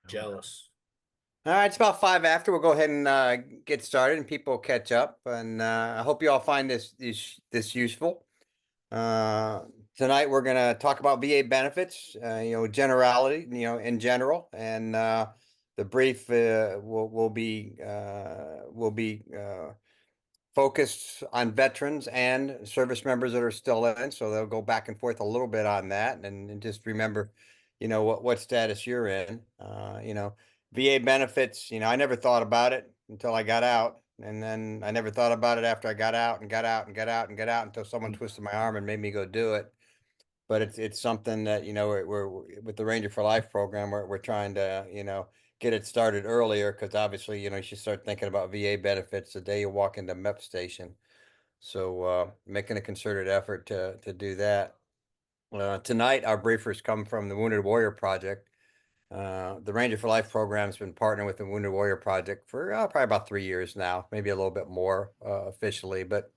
Jealous. All right, it's about five after. We'll go ahead and get started, and people will catch up. And I hope you all find this useful. Uh, Tonight we're going to talk about VA benefits. Generality, in general, and the brief will be focused on veterans and service members that are still in. So they'll go back and forth a little bit on that, and just remember, what status you're in. VA benefits. I never thought about it until I got out, and then I never thought about it after I got out and got out and got out and got out until someone twisted my arm and made me go do it. But it's something that we're with the Ranger for Life program. We're trying to get it started earlier because obviously you should start thinking about VA benefits the day you walk into MEP station. So making a concerted effort to do that. Tonight, our briefers come from the Wounded Warrior Project. The Ranger for Life program has been partnering with the Wounded Warrior Project for probably about 3 years now, maybe a little bit more officially, but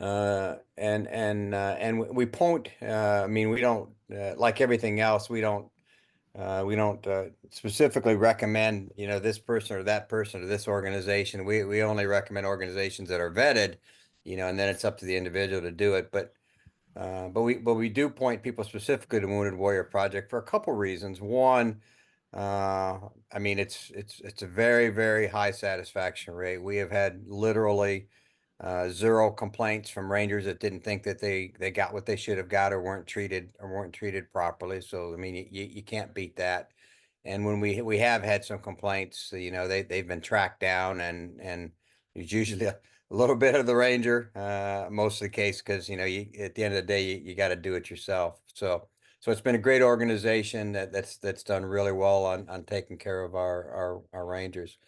and we point. I mean, we don't like everything else. We don't specifically recommend this person or that person or this organization. We only recommend organizations that are vetted, and then it's up to the individual to do it. But we do point people specifically to Wounded Warrior Project for a couple reasons. One, I mean it's a very, very high satisfaction rate. We have had literally zero complaints from Rangers that didn't think that they got what they should have got or weren't treated properly. So I mean you can't beat that. And when we have had some complaints, they've been tracked down, and it's usually a little bit of the Ranger, most of the case, because at the end of the day you got to do it yourself. So it's been a great organization that's done really well on taking care of our Rangers.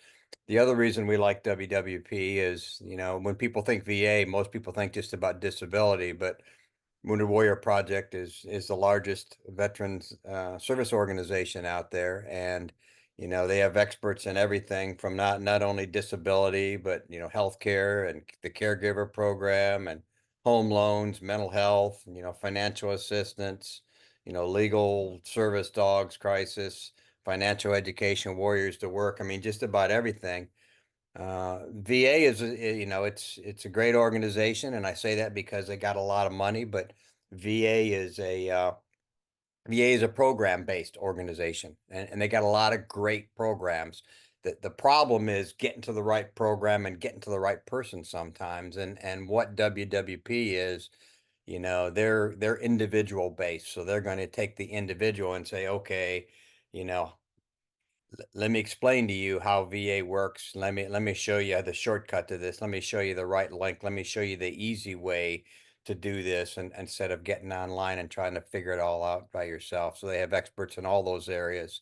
The other reason we like WWP is, when people think VA, most people think just about disability, but Wounded Warrior Project is the largest veterans service organization out there, and they have experts in everything from not only disability, but healthcare and the caregiver program and home loans, mental health, financial assistance, legal service dogs, crisis, financial education, warriors to work. I mean, just about everything. VA is, it's a great organization, and I say that because they got a lot of money, but VA is a program-based organization, and they got a lot of great programs. The problem is getting to the right program and getting to the right person sometimes. And what WWP is, they're individual based. So they're going to take the individual and say, okay, you know, let me explain to you how VA works. Let me show you the shortcut to this. Let me show you the right link. Let me show you the easy way to do this, and instead of getting online and trying to figure it all out by yourself. So they have experts in all those areas.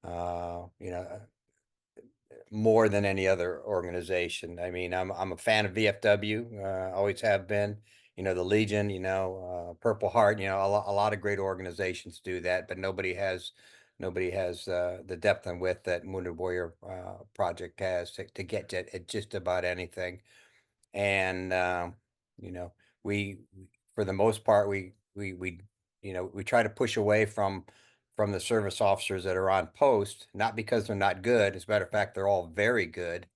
Uh, you know, More than any other organization. I mean, I'm a fan of VFW, always have been. The Legion, Purple Heart, a lot of great organizations do that, but nobody has the depth and width that Wounded Warrior Project has to get at just about anything. And you know, we for the most part we try to push away from the service officers that are on post, not because they're not good. As a matter of fact, they're all very good.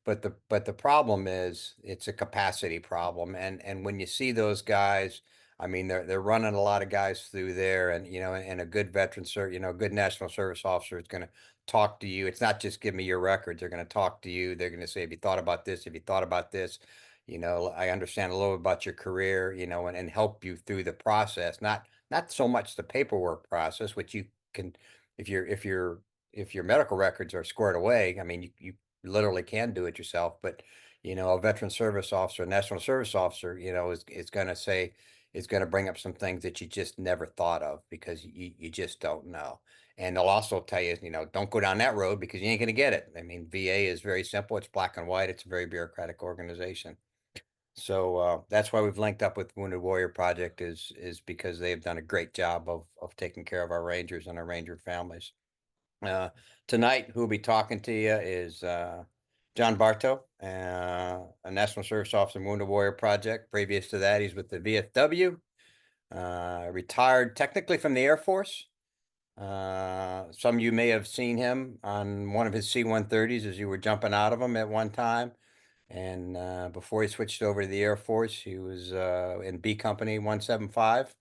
But the problem is it's a capacity problem. And when you see those guys, I mean, they're running a lot of guys through there, and a good good national service officer is going to talk to you. It's not just give me your records. They're going to talk to you. They're going to say, have you thought about this? Have you thought about this? I understand a little bit about your career, and help you through the process. Not so much the paperwork process, which you can, if your medical records are squared away. I mean, you literally can do it yourself. But a veteran service officer, a national service officer, is going to bring up some things that you just never thought of because you just don't know. And they'll also tell you, don't go down that road because you ain't going to get it. I mean, VA is very simple. It's black and white. It's a very bureaucratic organization. So that's why we've linked up with Wounded Warrior Project, is because they've done a great job of taking care of our Rangers and our Ranger families. Uh, Tonight, who will be talking to you is John Bartow, a National Service Officer in Wounded Warrior Project. Previous to that, he's with the VFW, retired technically from the Air Force, Some of you may have seen him on one of his C-130s as you were jumping out of them at one time. And before he switched over to the Air Force, he was in B Company 175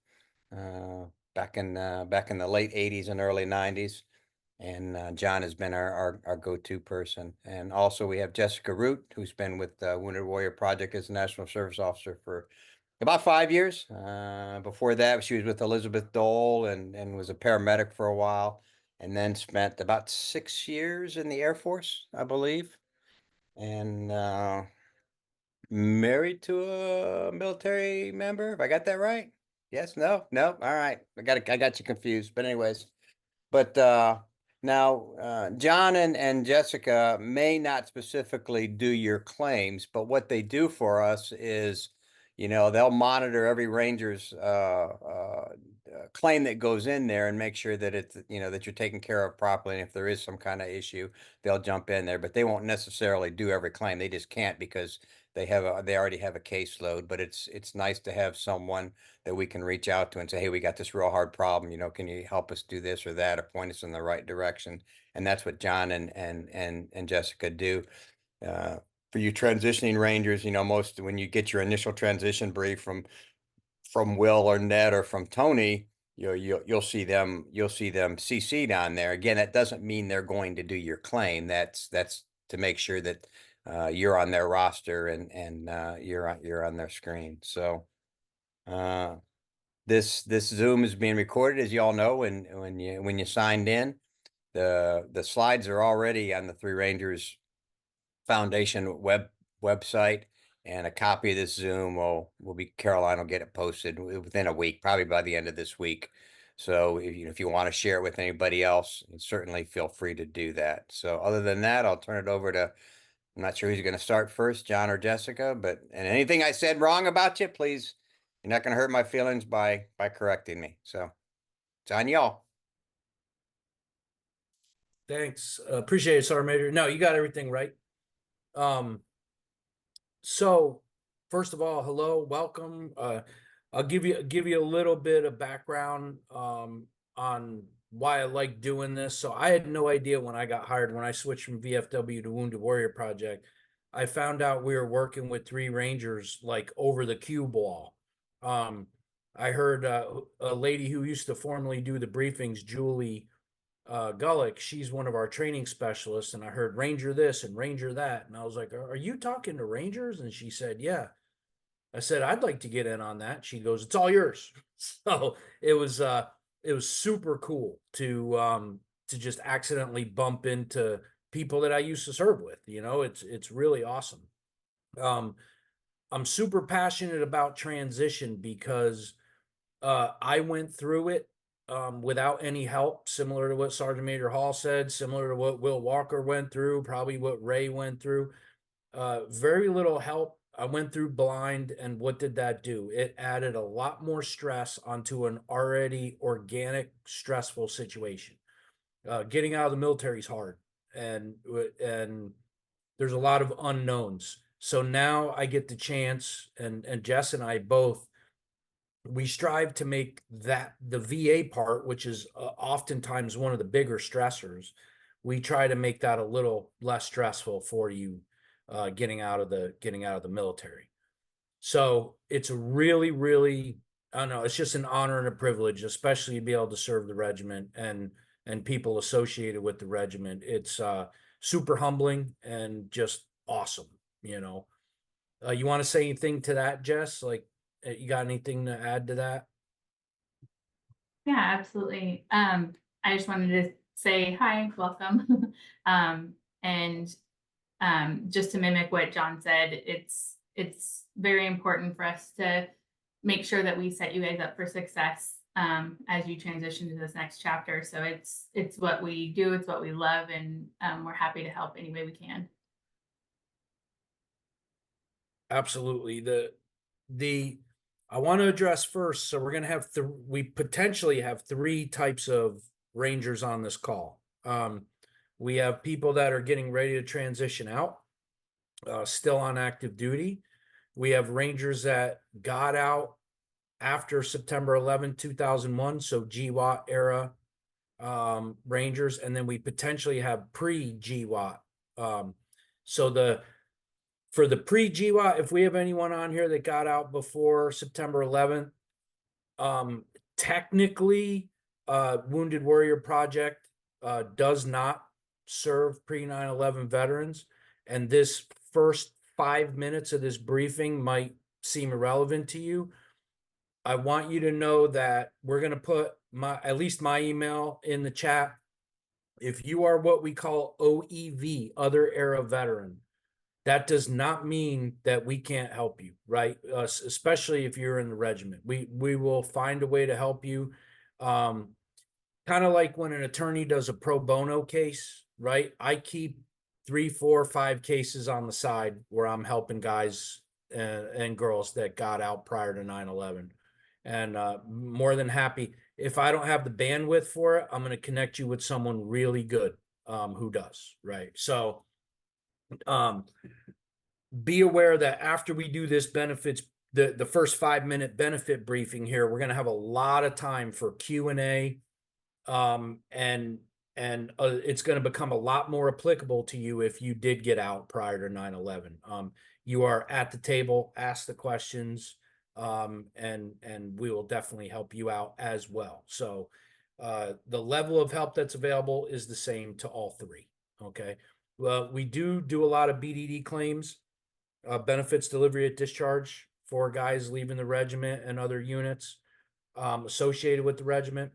uh, back in the late 80s and early 90s. And John has been our go-to person. And also we have Jessica Root, who's been with Wounded Warrior Project as a National Service Officer for about 5 years. Before that, she was with Elizabeth Dole and was a paramedic for a while, and then spent about 6 years in the Air Force, I believe, and married to a military member. If I got that right? Yes, no, no. All right. I got you confused. But anyways, but now John and Jessica may not specifically do your claims, but what they do for us is, they'll monitor every Ranger's claim that goes in there and make sure that it's, that you're taken care of properly. And if there is some kind of issue, they'll jump in there, but they won't necessarily do every claim. They just can't because they already have a caseload. But it's nice to have someone that we can reach out to and say, hey, we got this real hard problem. Can you help us do this or that or point us in the right direction? And that's what John and Jessica do. For you transitioning Rangers, most when you get your initial transition brief from Will or Ned or from Tony, you'll see them CC'd on there. Again, that doesn't mean they're going to do your claim. That's to make sure that you're on their roster and you're on their screen. So this Zoom is being recorded, as you all know, when you signed in. The slides are already on the Three Rangers Foundation website, and a copy of this Zoom will be Caroline will get it posted within a week, probably by the end of this week. So if you want to share it with anybody else, certainly feel free to do that. So other than that, I'll turn it over to, I'm not sure who's going to start first, John or Jessica, and anything I said wrong about you, please, you're not going to hurt my feelings by correcting me. So it's on y'all. Thanks. Appreciate it, Sergeant Major. No, you got everything right. So first of all, hello, welcome. I'll give you a little bit of background on why I like doing this. So I had no idea when I got hired, when I switched from VFW to Wounded Warrior Project, I found out we were working with Three Rangers like over the cue ball. I heard a lady who used to formerly do the briefings, Julie Gullick, she's one of our training specialists, and I heard Ranger this and Ranger that, and I was like, "Are you talking to Rangers?" And she said, "Yeah." I said, "I'd like to get in on that." She goes, "It's all yours." So it was super cool to just accidentally bump into people that I used to serve with. It's really awesome. I'm super passionate about transition because I went through it without any help, similar to what Sergeant Major Hall said, similar to what Will Walker went through, probably what Ray went through. Very little help. I went through blind, and what did that do? It added a lot more stress onto an already organic, stressful situation. Getting out of the military is hard, and there's a lot of unknowns. So now I get the chance, and Jess and I both, we strive to make that the VA part, which is oftentimes one of the bigger stressors, we try to make that a little less stressful for you getting out of the military. So it's really, really, I don't know, it's just an honor and a privilege, especially to be able to serve the regiment and people associated with the regiment. It's super humbling and just awesome. You want to say anything to that, Jess? Like, you got anything to add to that? Yeah, absolutely. I just wanted to say hi, welcome. And just to mimic what John said, it's very important for us to make sure that we set you guys up for success as you transition to this next chapter. So it's what we do, it's what we love, and we're happy to help any way we can. Absolutely. I want to address first. So we're going to have we potentially have three types of Rangers on this call. We have people that are getting ready to transition out, still on active duty. We have Rangers that got out after September 11, 2001, so GWOT era, Rangers, and then we potentially have pre-GWAT. For the pre-GWAT, if we have anyone on here that got out before September 11th, technically, Wounded Warrior Project does not serve pre-9/11 veterans, and this first 5 minutes of this briefing might seem irrelevant to you. I want you to know that we're going to put at least my email in the chat. If you are what we call OEV, other era veteran, that does not mean that we can't help you, right? Especially if you're in the regiment, we will find a way to help you. Kind of like when an attorney does a pro bono case, right? I keep 3, 4, 5 cases on the side where I'm helping guys and girls that got out prior to 9/11. And more than happy. If I don't have the bandwidth for it, I'm going to connect you with someone really good who does, right? So be aware that after we do this benefits, the first 5-minute benefit briefing here, we're going to have a lot of time for Q&A, and it's going to become a lot more applicable to you if you did get out prior to 9/11. You are at the table, ask the questions, and we will definitely help you out as well. So the level of help that's available is the same to all three. Okay. Well, we do a lot of BDD claims, benefits delivery at discharge for guys leaving the regiment and other units associated with the regiment.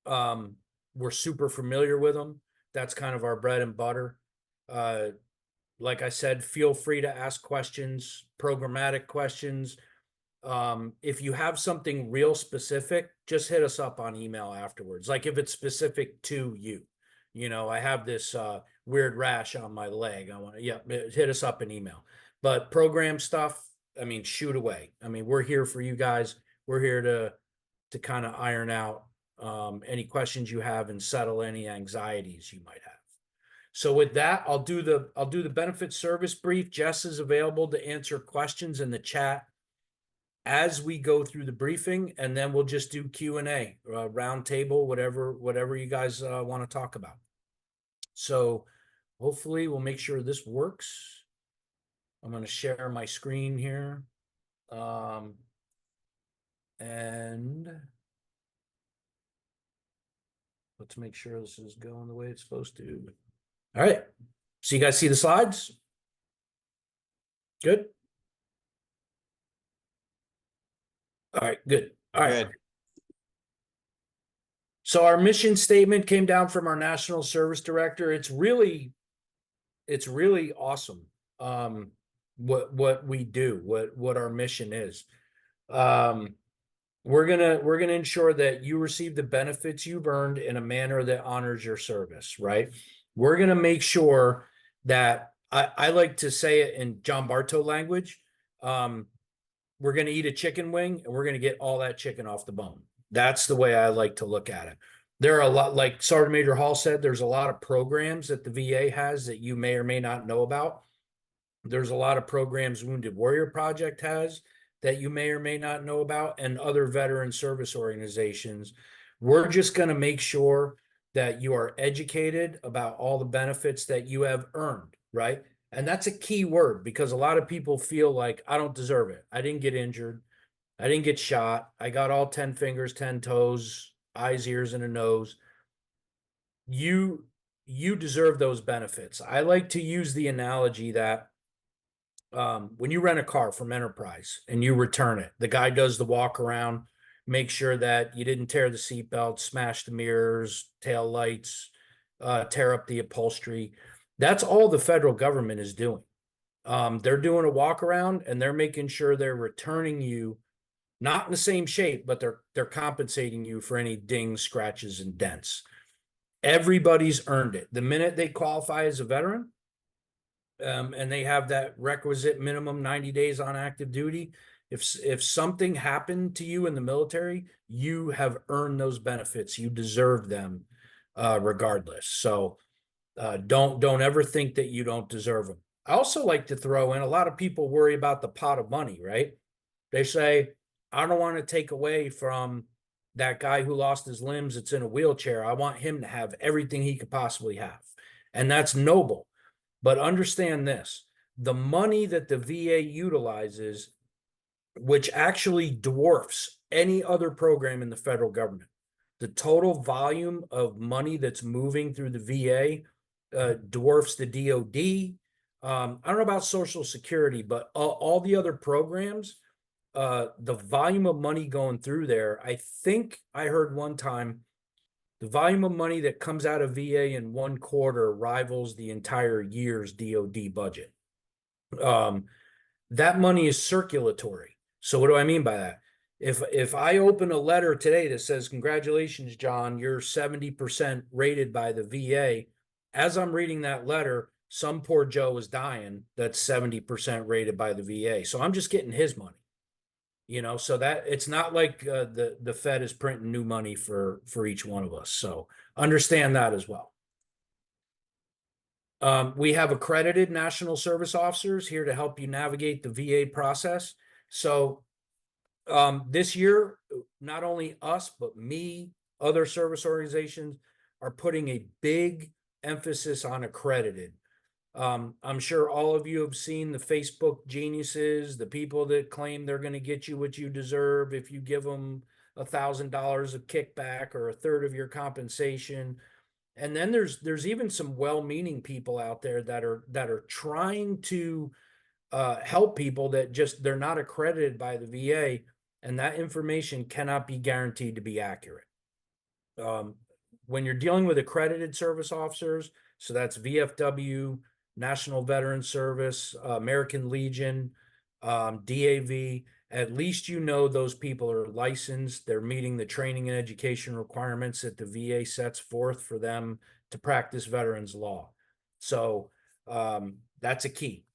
We're super familiar with them. That's kind of our bread and butter. Like I said, feel free to ask questions, programmatic questions. If you have something real specific, just hit us up on email afterwards. Like if it's specific to you, I have this weird rash on my leg. Hit us up in email. But program stuff, I mean, shoot away. I mean, we're here for you guys. We're here to kind of iron out any questions you have and settle any anxieties you might have. So with that, I'll do the benefit service brief. Jess is available to answer questions in the chat as we go through the briefing, and then we'll just do Q&A, round table, whatever you guys want to talk about. So hopefully we'll make sure this works. I'm going to share my screen here. And let's make sure this is going the way it's supposed to. All right. So you guys see the slides? Good. All right, good. All right. Good. So our mission statement came down from our National Service Director. It's really awesome. What we do, what our mission is. We're gonna ensure that you receive the benefits you've earned in a manner that honors your service, right? We're gonna make sure that I like to say it in John Bartow language. We're going to eat a chicken wing and we're going to get all that chicken off the bone. That's the way I like to look at it. There are a lot, like Sergeant Major Hall said, there's a lot of programs that the VA has that you may or may not know about. There's a lot of programs Wounded Warrior Project has that you may or may not know about, and other veteran service organizations. We're just going to make sure that you are educated about all the benefits that you have earned, right? And that's a key word, because a lot of people feel like I don't deserve it. I didn't get injured. I didn't get shot. I got all 10 fingers, 10 toes, eyes, ears, and a nose. You deserve those benefits. I like to use the analogy that when you rent a car from Enterprise and you return it, the guy does the walk around, make sure that you didn't tear the seatbelt, smash the mirrors, tail lights, tear up the upholstery. That's all the federal government is doing. They're doing a walk around and they're making sure they're returning you not in the same shape, but they're compensating you for any dings, scratches, and dents. Everybody's earned it. The minute they qualify as a veteran, and they have that requisite minimum 90 days on active duty, if something happened to you in the military, you have earned those benefits. You deserve them regardless. So don't ever think that you don't deserve them. I also like to throw in, a lot of people worry about the pot of money, right? They say, I don't want to take away from that guy who lost his limbs that's in a wheelchair, I want him to have everything he could possibly have. And that's noble. But understand this, the money that the VA utilizes, which actually dwarfs any other program in the federal government, the total volume of money that's moving through the VA dwarfs the DOD. I don't know about Social Security, but all the other programs, the volume of money going through there, I think I heard one time, the volume of money that comes out of VA in one quarter rivals the entire year's DOD budget. That money is circulatory. So what do I mean by that? If I open a letter today that says, congratulations, John, you're 70% rated by the VA, as I'm reading that letter, some poor Joe is dying that's 70% rated by the VA. So I'm just getting his money. You know, so that it's not like the Fed is printing new money for each one of us. So understand that as well. We have accredited national service officers here to help you navigate the VA process. So this year, not only us, but me, other service organizations are putting a big emphasis on accredited. I'm sure all of you have seen the Facebook geniuses, the people that claim they're going to get you what you deserve if you give them $1,000 of kickback or a third of your compensation. And then there's even some well-meaning people out there that are trying to help people that just they're not accredited by the VA, and that information cannot be guaranteed to be accurate. When you're dealing with accredited service officers, so that's VFW, National Veteran Service, American Legion, DAV, at least you know those people are licensed, they're meeting the training and education requirements that the VA sets forth for them to practice veterans law. So that's a key.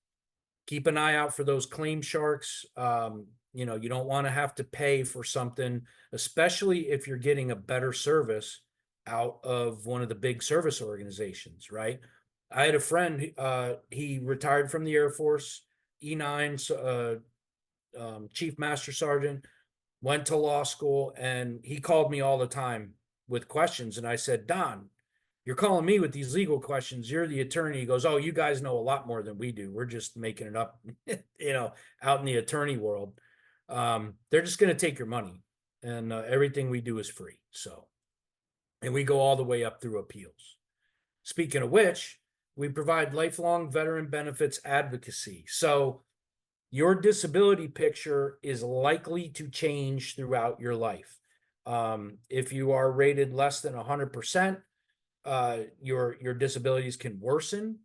Keep an eye out for those claim sharks. You know, you don't want to have to pay for something, especially if you're getting a better service out of one of the big service organizations, right? I had a friend, he retired from the Air Force, E9, Chief Master Sergeant, went to law school, and he called me all the time with questions. And I said, Don, you're calling me with these legal questions. You're the attorney. He goes, oh, you guys know a lot more than we do. We're just making it up, you know, out in the attorney world. They're just going to take your money, and everything we do is free. So, and we go all the way up through appeals. Speaking of which, we provide lifelong veteran benefits advocacy. So your disability picture is likely to change throughout your life. If you are rated less than 100%, your disabilities can worsen.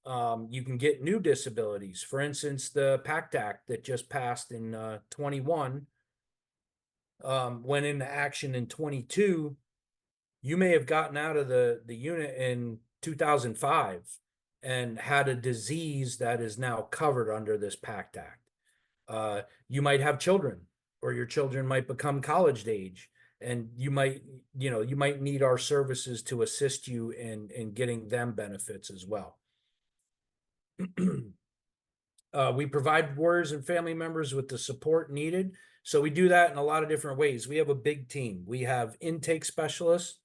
You can get new disabilities. For instance, the PACT Act that just passed in 21 went into action in 22. You may have gotten out of the unit in 2005 and had a disease that is now covered under this PACT Act. You might have children, or your children might become college age, and you might need our services to assist you in getting them benefits as well. We provide warriors and family members with the support needed. So we do that in a lot of different ways. We have a big team. We have intake specialists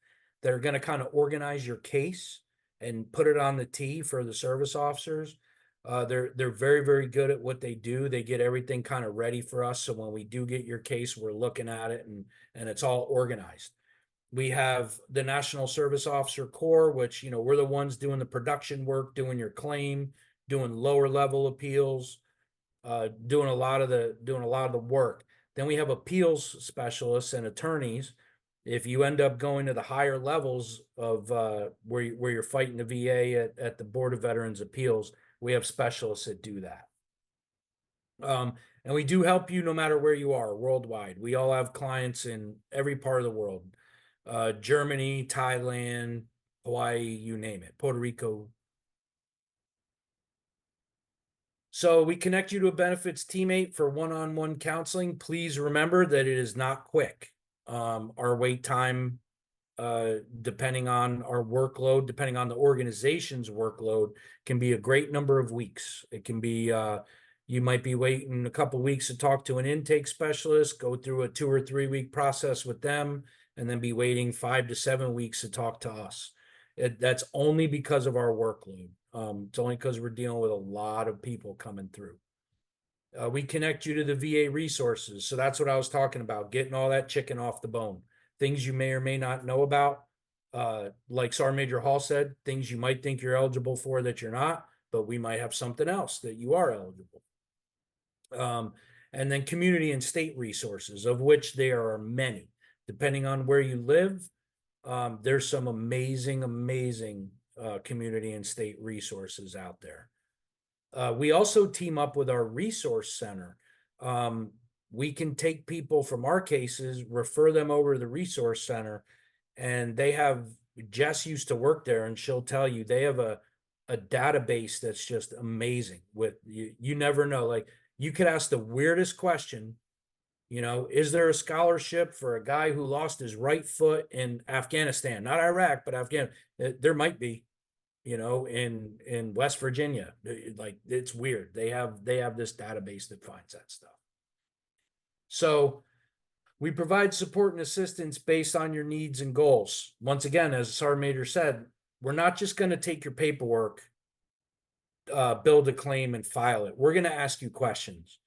that are going to kind of organize your case and put it on the tee for the service officers. They're very, very good at what they do. They get everything kind of ready for us. So when we do get your case, we're looking at it and it's all organized. We have the National Service Officer Corps, which, you know, we're the ones doing the production work, doing your claim, doing lower level appeals, doing a lot of the work. Then we have appeals specialists and attorneys. If you end up going to the higher levels of where you're fighting the VA at the Board of Veterans Appeals, we have specialists that do that. And we do help you no matter where you are worldwide. We all have clients in every part of the world. Germany, Thailand, Hawaii, you name it, Puerto Rico. So we connect you to a benefits teammate for one-on-one counseling. Please remember that it is not quick. Our wait time, depending on our workload, depending on the organization's workload, can be a great number of weeks. It can be, You might be waiting a couple weeks to talk to an intake specialist, go through a 2 or 3 week process with them, and then be waiting 5 to 7 weeks to talk to us. That's only because of our workload. It's only because we're dealing with a lot of people coming through. We connect you to the VA resources. So that's what I was talking about, getting all that chicken off the bone. Things you may or may not know about. Like Sergeant Major Hall said, things you might think you're eligible for that you're not, but we might have something else that you are eligible. And then community and state resources, of which there are many. Depending on where you live, there's some amazing community and state resources out there. We also team up with our resource center. We can take people from our cases, refer them over to the resource center, and they have, Jess used to work there, and she'll tell you they have a database that's just amazing. With you never know. Like, you could ask the weirdest question, you know, is there a scholarship for a guy who lost his right foot in Afghanistan? Not Iraq, but Afghanistan. There might be, you know, in West Virginia. Like, it's weird. They have this database that finds that stuff. So we provide support and assistance based on your needs and goals. Once again, as Sergeant Major said, we're not just going to take your paperwork, build a claim and file it. We're going to ask you questions.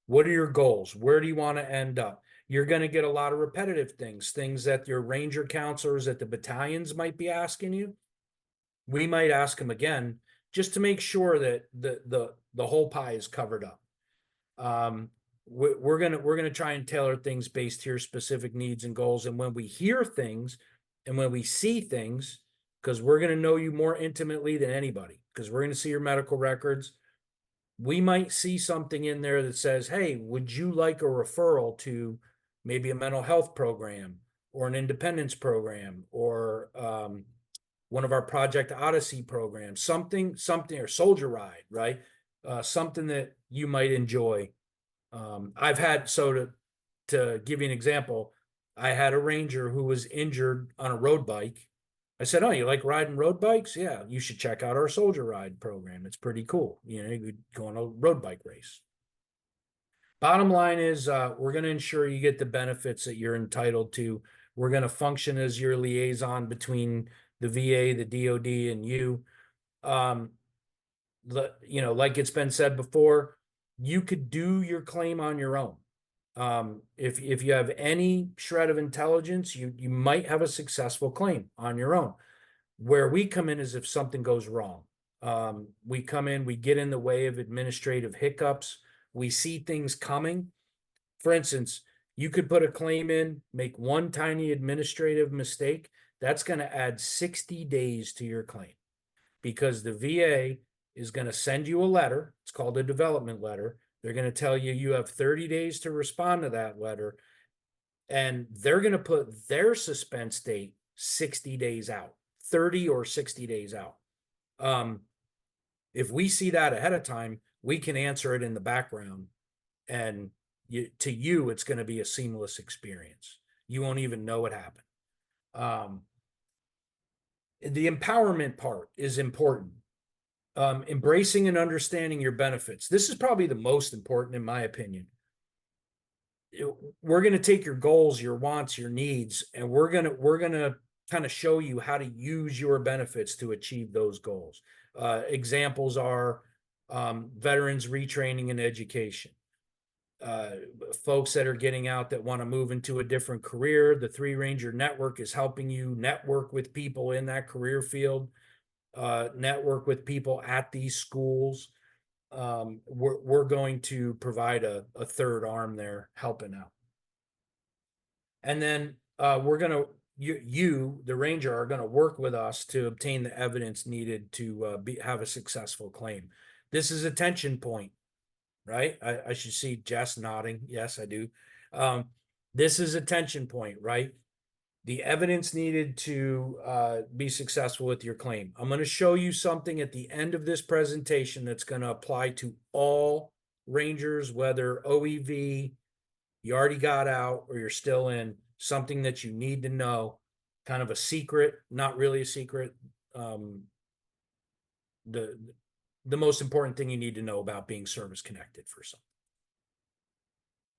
What are your goals? Where do you want to end up? You're going to get a lot of repetitive things that your ranger counselors at the battalions might be asking you. We might ask them again, just to make sure that the whole pie is covered up. We're gonna try and tailor things based to your specific needs and goals. And when we hear things and when we see things, because we're gonna know you more intimately than anybody, because we're gonna see your medical records, we might see something in there that says, hey, would you like a referral to maybe a mental health program or an independence program, or one of our Project Odyssey programs, something, or Soldier Ride, right? Something that you might enjoy. I've had, so to give you an example, I had a ranger who was injured on a road bike. I said, oh, you like riding road bikes? Yeah, you should check out our Soldier Ride program. It's pretty cool. You know, you could go on a road bike race. Bottom line is, we're going to ensure you get the benefits that you're entitled to. We're going to function as your liaison between the VA, the DOD, and you. You know, like it's been said before, you could do your claim on your own. If you have any shred of intelligence, you might have a successful claim on your own. Where we come in is if something goes wrong. We come in, we get in the way of administrative hiccups. We see things coming. For instance, you could put a claim in, make one tiny administrative mistake. That's going to add 60 days to your claim, because the VA is going to send you a letter. It's called a development letter. They're going to tell you you have 30 days to respond to that letter. And they're going to put their suspense date 60 days out, 30 or 60 days out. If we see that ahead of time, we can answer it in the background. And to you, it's going to be a seamless experience. You won't even know what happened. The empowerment part is important. Embracing and understanding your benefits. This is probably the most important, in my opinion. We're going to take your goals, your wants, your needs, and we're going to kind of show you how to use your benefits to achieve those goals. Examples are veterans retraining and education. Folks that are getting out that want to move into a different career. The 3 Ranger Network is helping you network with people in that career field, network with people at these schools. We're going to provide a third arm there helping out. And then we're going to, you, the Ranger, are going to work with us to obtain the evidence needed to have a successful claim. This is a tension point, right? I should see Jess nodding. Yes, I do. This is a tension point, right? The evidence needed to be successful with your claim. I'm going to show you something at the end of this presentation that's going to apply to all Rangers, whether OEV, you already got out, or you're still in, something that you need to know, kind of a secret, not really a secret. the most important thing you need to know about being service connected for something.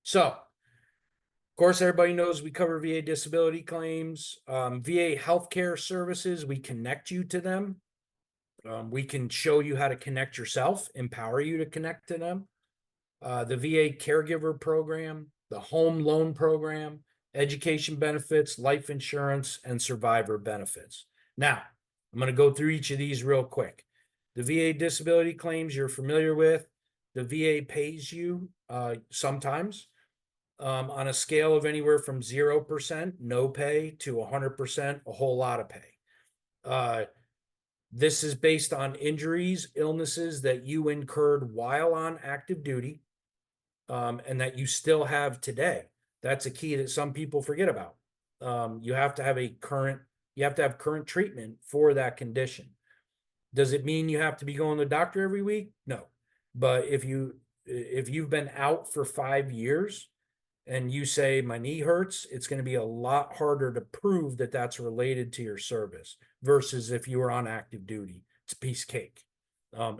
So, of course, everybody knows we cover VA disability claims, VA healthcare services. We connect you to them. We can show you how to connect yourself, empower you to connect to them. The VA caregiver program, the home loan program, education benefits, life insurance, and survivor benefits. Now, I'm going to go through each of these real quick. The VA disability claims you're familiar with. The VA pays you sometimes on a scale of anywhere from 0%, no pay, to 100%, a whole lot of pay. This is based on injuries, illnesses that you incurred while on active duty, and that you still have today. That's a key that some people forget about. You have to have current treatment for that condition. Does it mean you have to be going to the doctor every week? No. But if you've been out for 5 years and you say my knee hurts, it's going to be a lot harder to prove that that's related to your service versus if you were on active duty. It's a piece of cake,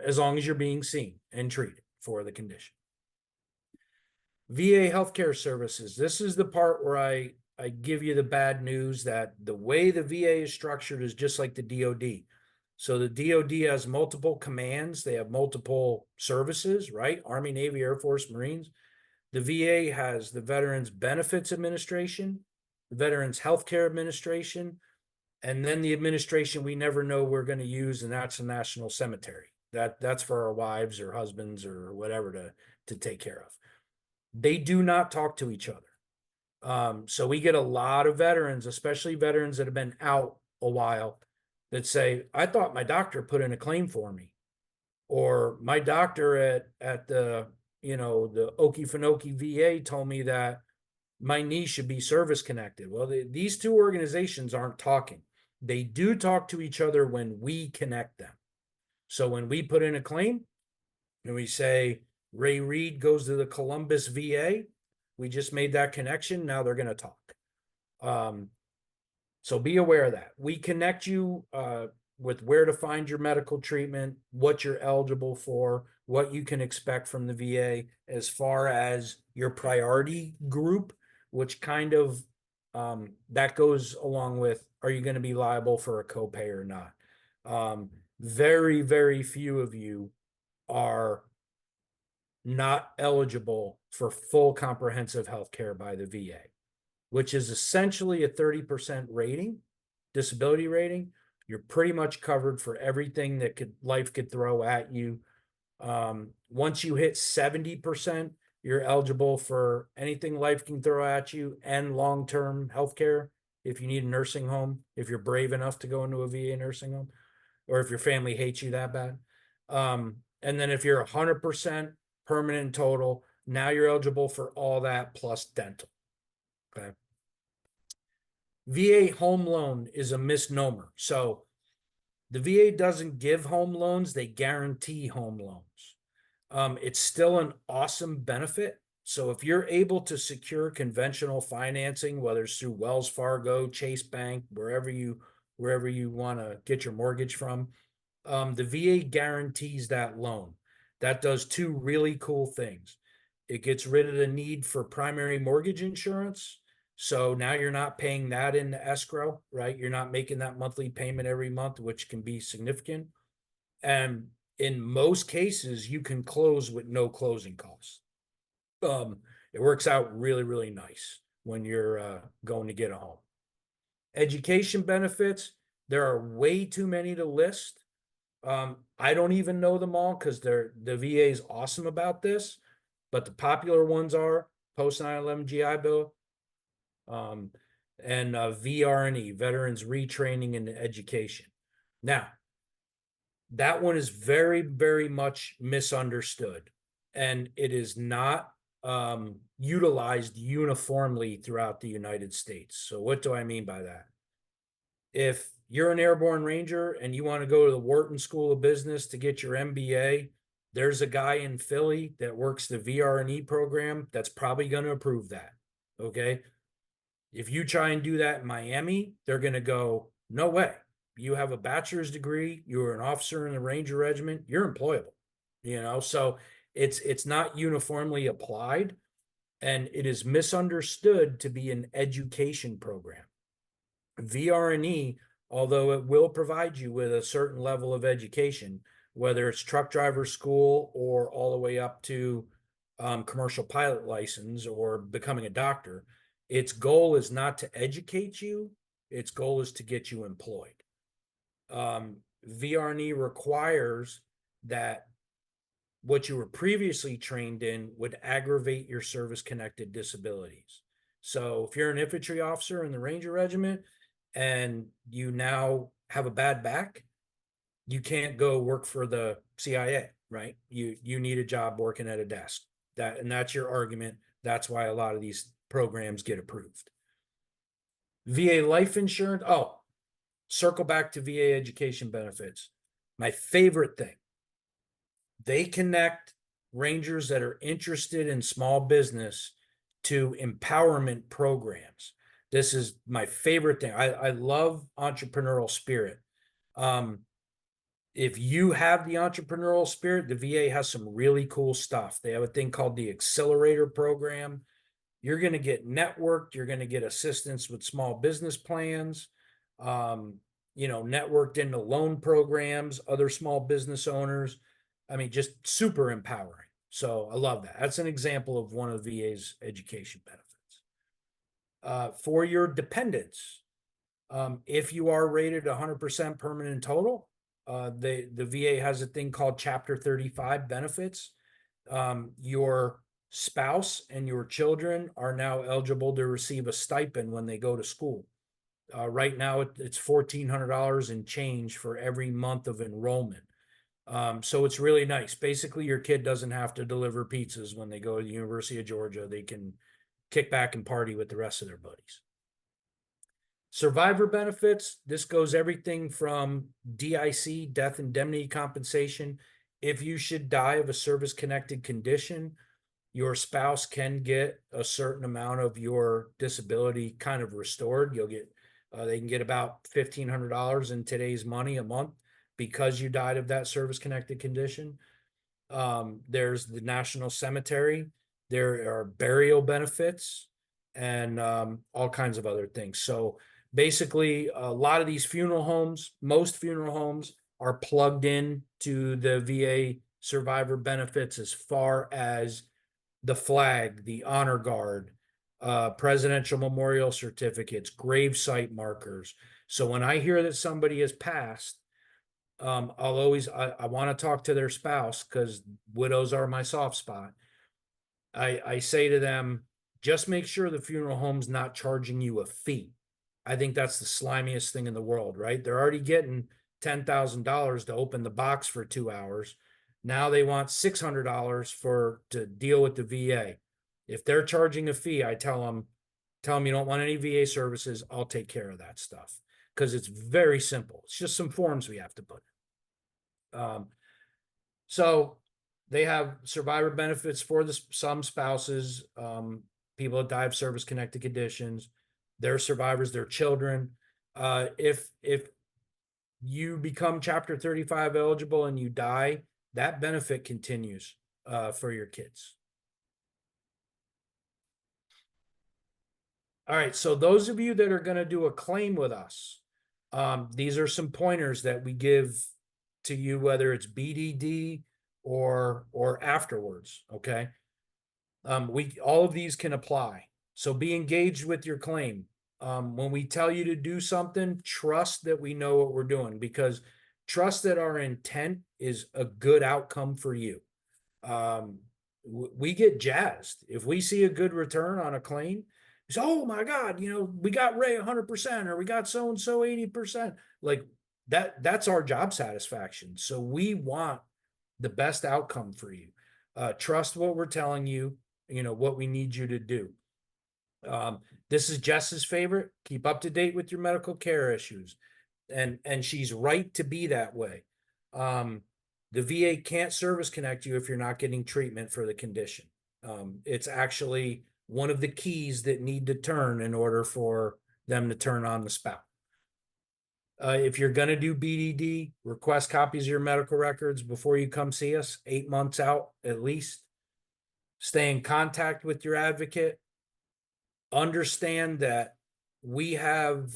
as long as you're being seen and treated for the condition. VA healthcare services. This is the part where I give you the bad news that the way the VA is structured is just like the DoD. So the DoD has multiple commands. They have multiple services, right? Army, Navy, Air Force, Marines. The VA has the Veterans Benefits Administration, the Veterans Healthcare Administration, and then the administration we never know we're going to use, and that's the National Cemetery. That's for our wives or husbands or whatever to take care of. They do not talk to each other. So we get a lot of veterans, especially veterans that have been out a while, that say, I thought my doctor put in a claim for me, or my doctor at the Okefenokee VA told me that my knee should be service connected. Well, these two organizations aren't talking. They do talk to each other when we connect them. So when we put in a claim and we say, Ray Reed goes to the Columbus VA, we just made that connection. Now they're going to talk. So be aware of that. We connect you with where to find your medical treatment, what you're eligible for, what you can expect from the VA as far as your priority group, which kind of that goes along with, are you going to be liable for a copay or not? Very, very few of you are not eligible for full comprehensive health care by the VA, which is essentially a 30% rating, disability rating. You're pretty much covered for everything that life could throw at you. Once you hit 70%, you're eligible for anything life can throw at you and long-term health care if you need a nursing home, if you're brave enough to go into a VA nursing home, or if your family hates you that bad. And then if you're 100% permanent total, now you're eligible for all that plus dental. Okay. VA home loan is a misnomer. So the VA doesn't give home loans, they guarantee home loans. It's still an awesome benefit. So if you're able to secure conventional financing, whether it's through Wells Fargo, Chase Bank, wherever you want to get your mortgage from, the VA guarantees that loan. That does two really cool things. It gets rid of the need for primary mortgage insurance. So now you're not paying that into escrow, right? You're not making that monthly payment every month, which can be significant. And in most cases, you can close with no closing costs. It works out really, really nice when you're going to get a home. Education benefits, there are way too many to list. I don't even know them all because the VA is awesome about this, but the popular ones are post 9/11 GI Bill, and VR&E, Veterans Retraining and Education. Now, that one is very, very much misunderstood, and it is not utilized uniformly throughout the United States. So what do I mean by that? If you're an airborne ranger and you want to go to the Wharton School of Business to get your MBA, there's a guy in Philly that works the VR&E program that's probably going to approve that. Okay. If you try and do that in Miami, they're going to go, no way. you have a bachelor's degree, you're an officer in the Ranger Regiment, you're employable, you know, so it's not uniformly applied, and it is misunderstood to be an education program. VRNE, although it will provide you with a certain level of education, whether it's truck driver school or all the way up to commercial pilot license or becoming a doctor, its goal is not to educate you. Its goal is to get you employed. VRNE requires that what you were previously trained in would aggravate your service-connected disabilities. So if you're an infantry officer in the Ranger Regiment and you now have a bad back, you can't go work for the CIA, right? You need a job working at a desk. That's your argument. That's why a lot of these programs get approved. VA life insurance. Oh, circle back to VA education benefits. My favorite thing. They connect Rangers that are interested in small business to empowerment programs. This is my favorite thing. I love entrepreneurial spirit. If you have the entrepreneurial spirit, the VA has some really cool stuff. They have a thing called the Accelerator Program. You're going to get networked. You're going to get assistance with small business plans, networked into loan programs, other small business owners. I mean, just super empowering. So I love that. That's an example of one of VA's education benefits. For your dependents, if you are rated 100% permanent total, the VA has a thing called Chapter 35 benefits. Your spouse and your children are now eligible to receive a stipend when they go to school. Right now, it's $1,400 and change for every month of enrollment. So it's really nice. Basically, your kid doesn't have to deliver pizzas when they go to the University of Georgia. They can kick back and party with the rest of their buddies. Survivor benefits, this goes everything from DIC, death indemnity compensation. If you should die of a service-connected condition, your spouse can get a certain amount of your disability kind of restored. They can get about $1,500 in today's money a month because you died of that service-connected condition. There's the National Cemetery. There are burial benefits and all kinds of other things. So basically, a lot of these funeral homes, most funeral homes are plugged in to the VA survivor benefits as far as the flag, the honor guard, presidential memorial certificates, gravesite markers. So when I hear that somebody has passed, I want to talk to their spouse because widows are my soft spot. I say to them, just make sure the funeral home's not charging you a fee. I think that's the slimiest thing in the world, right? They're already getting $10,000 to open the box for 2 hours. Now they want $600 to deal with the VA. If they're charging a fee, I tell them you don't want any VA services. I'll take care of that stuff because it's very simple. It's just some forms we have to put in. So they have survivor benefits for some spouses, people that die of service-connected conditions. Their survivors, their children. If you become Chapter 35 eligible and you die, that benefit continues for your kids. All right, so those of you that are going to do a claim with us, these are some pointers that we give to you, whether it's BDD or afterwards, okay? All of these can apply. So be engaged with your claim. When we tell you to do something, trust that we know what we're doing, because trust that our intent is a good outcome for you. We get jazzed if we see a good return on a claim. It's, oh my God, we got Ray 100% or we got so-and-so 80%. Like that's our job satisfaction. So we want the best outcome for you. Trust what we're telling you, what we need you to do. This is Jess's favorite. Keep up to date with your medical care issues. And she's right to be that way. The VA can't service connect you if you're not getting treatment for the condition. It's actually one of the keys that need to turn in order for them to turn on the spout. If you're gonna do BDD, request copies of your medical records before you come see us, 8 months out at least. Stay in contact with your advocate. Understand that we have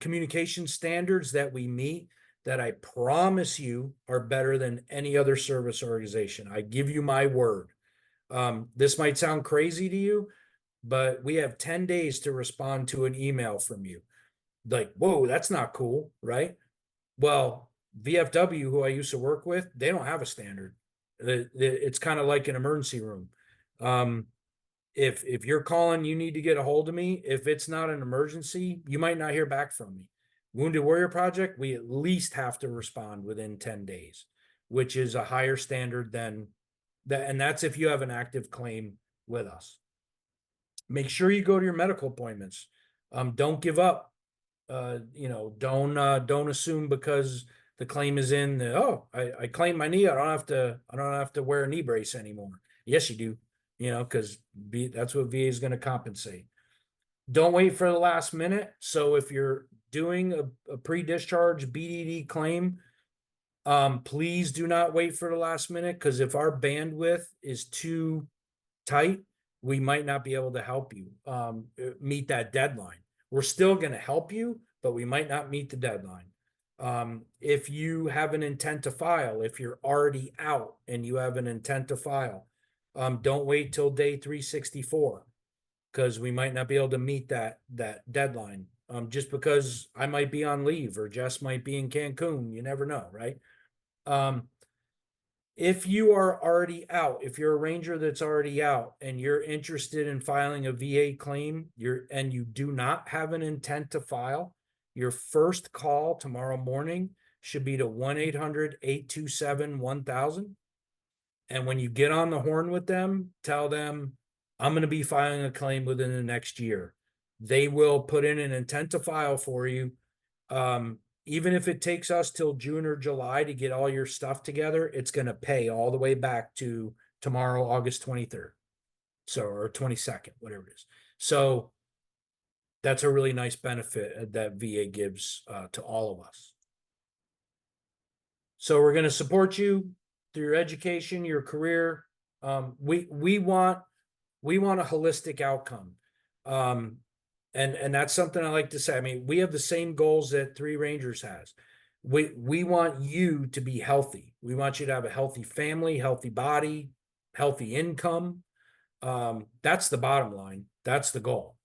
communication standards that we meet that I promise you are better than any other service organization. I give you my word. This might sound crazy to you, but we have 10 days to respond to an email from you. Like, whoa, that's not cool, right? Well, VFW, who I used to work with, they don't have a standard. It's kind of like an emergency room. If you're calling, you need to get a hold of me. If it's not an emergency, you might not hear back from me. Wounded Warrior Project, we at least have to respond within 10 days, which is a higher standard than that. And that's if you have an active claim with us. Make sure you go to your medical appointments. Don't give up. Don't assume because the claim is in that, oh, I claim my knee. I don't have to wear a knee brace anymore. Yes, you do, because that's what VA is going to compensate. Don't wait for the last minute. So if you're doing a pre-discharge BDD claim, please do not wait for the last minute, because if our bandwidth is too tight, we might not be able to help you meet that deadline. We're still going to help you, but we might not meet the deadline. If you have an intent to file, if you're already out and you have an intent to file, don't wait till day 364, because we might not be able to meet that deadline. Just because I might be on leave or Jess might be in Cancun, you never know, right? If you are already out, if you're a ranger that's already out and you're interested in filing a VA claim, and you do not have an intent to file, your first call tomorrow morning should be to 1-800-827-1000. And when you get on the horn with them, tell them, I'm going to be filing a claim within the next year. They will put in an intent to file for you. Even if it takes us till June or July to get all your stuff together, it's going to pay all the way back to tomorrow, August 23rd. So, or 22nd, whatever it is. So that's a really nice benefit that VA gives to all of us. So we're going to support you through your education, your career. We want a holistic outcome. And that's something I like to say. I mean, we have the same goals that Three Rangers has. We want you to be healthy. We want you to have a healthy family, healthy body, healthy income. That's the bottom line. That's the goal.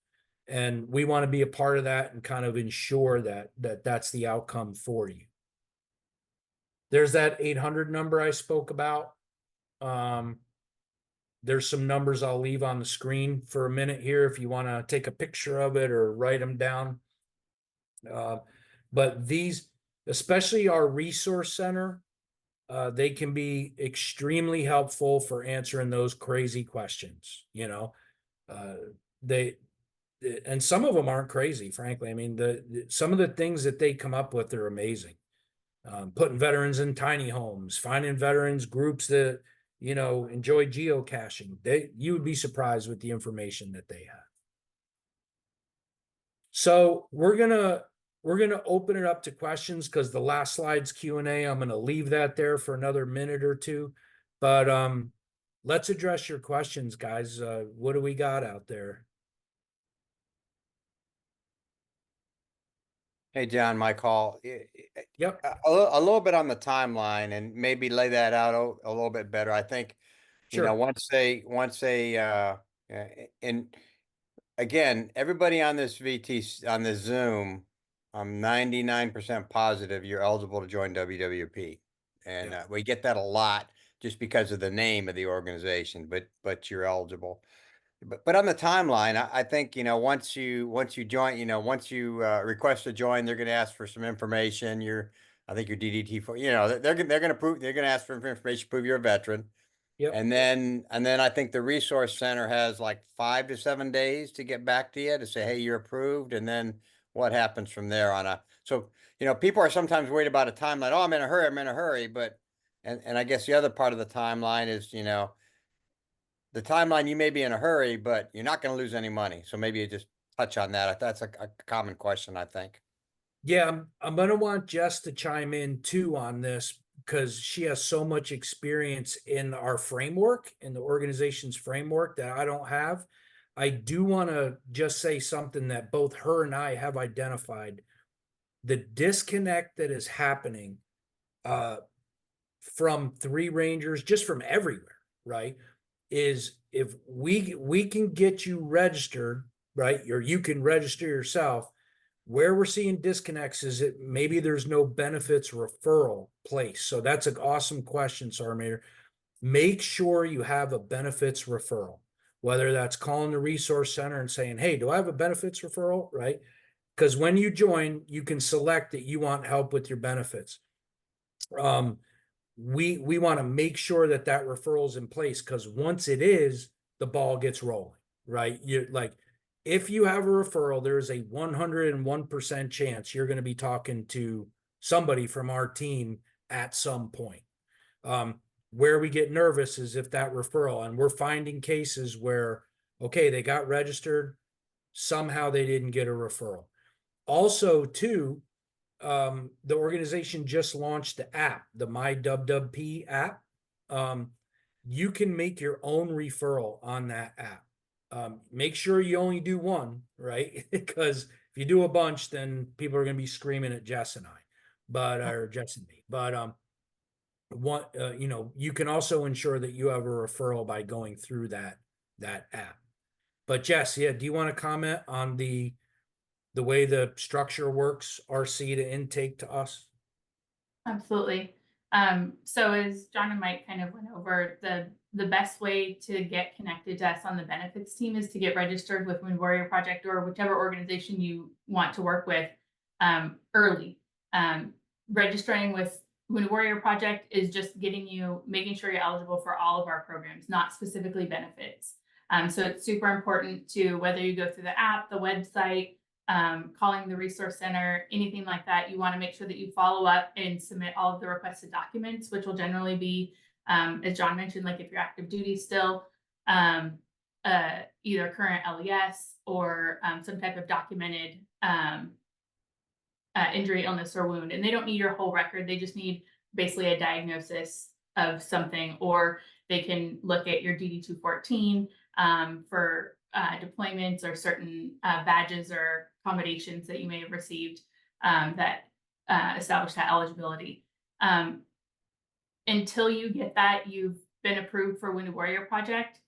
And we want to be a part of that and kind of ensure that that's the outcome for you. There's that 800 number I spoke about. There's some numbers I'll leave on the screen for a minute here if you want to take a picture of it or write them down. But these, especially our resource center, they can be extremely helpful for answering those crazy questions. And some of them aren't crazy, frankly. I mean, some of the things that they come up with are amazing. Putting veterans in tiny homes, finding veterans groups that enjoy geocaching. You would be surprised with the information that they have. So we're gonna open it up to questions, because the last slide's Q&A. I'm gonna leave that there for another minute or two. But let's address your questions, guys. What do we got out there? Hey, John, my call. Yep. A little bit on the timeline and maybe lay that out a little bit better. I think, Sure. and again, everybody on this on this Zoom, I'm 99% positive you're eligible to join WWP. And Yeah. we get that a lot just because of the name of the organization, but you're eligible. But on the timeline, I think, once you join, once you request to join, they're going to ask for some information. I think your DDT for, they're going to ask for information, prove you're a veteran. Yep. And then I think the resource center has like 5 to 7 days to get back to you to say, hey, you're approved. And then what happens from there on so, people are sometimes worried about a timeline. Oh, I'm in a hurry. But, and I guess the other part of the timeline is, the timeline, you may be in a hurry, but you're not going to lose any money. So maybe you just touch on that. That's a common question, I think. Yeah, I'm gonna want Jess to chime in too on this because she has so much experience in our framework, in the organization's framework that I don't have. I do want to just say something that both her and I have identified. The disconnect that is happening uh, from Three Rangers, just from everywhere, right? Is if we can get you registered, right? Or you can register yourself. Where we're seeing disconnects is it maybe there's no benefits referral place. So that's an awesome question, Sarmator. Make sure you have a benefits referral, whether that's calling the resource center and saying, hey, do I have a benefits referral? Right? Because when you join, you can select that you want help with your benefits. We want to make sure that that referral is in place because once it is, the ball gets rolling, right? You like if you have a referral, there's a 101% chance you're going to be talking to somebody from our team at some point. Where we get nervous is if that referral, and we're finding cases where, okay, they got registered, somehow they didn't get a referral. Also, too, the organization just launched the app, the MyWWP app. You can make your own referral on that app. Make sure you only do one, right? Because if you do a bunch, then people are going to be screaming at Jess and I, or Jess and me. But you can also ensure that you have a referral by going through that app. But Jess, yeah, do you want to comment on the way the structure works, RC to intake to us? Absolutely. So as John and Mike kind of went over, the best way to get connected to us on the benefits team is to get registered with Wounded Warrior Project or whichever organization you want to work with early. Registering with Wounded Warrior Project is just making sure you're eligible for all of our programs, not specifically benefits. So it's super important to, whether you go through the app, the website, calling the resource center, anything like that, you want to make sure that you follow up and submit all of the requested documents, which will generally be, as John mentioned, like if you're active duty still, either current LES or some type of documented injury, illness, or wound. And they don't need your whole record. They just need basically a diagnosis of something, or they can look at your DD 214 for deployments or certain badges or accommodations that you may have received that establish that eligibility. Until you get that, you've been approved for Wounded Warrior Project,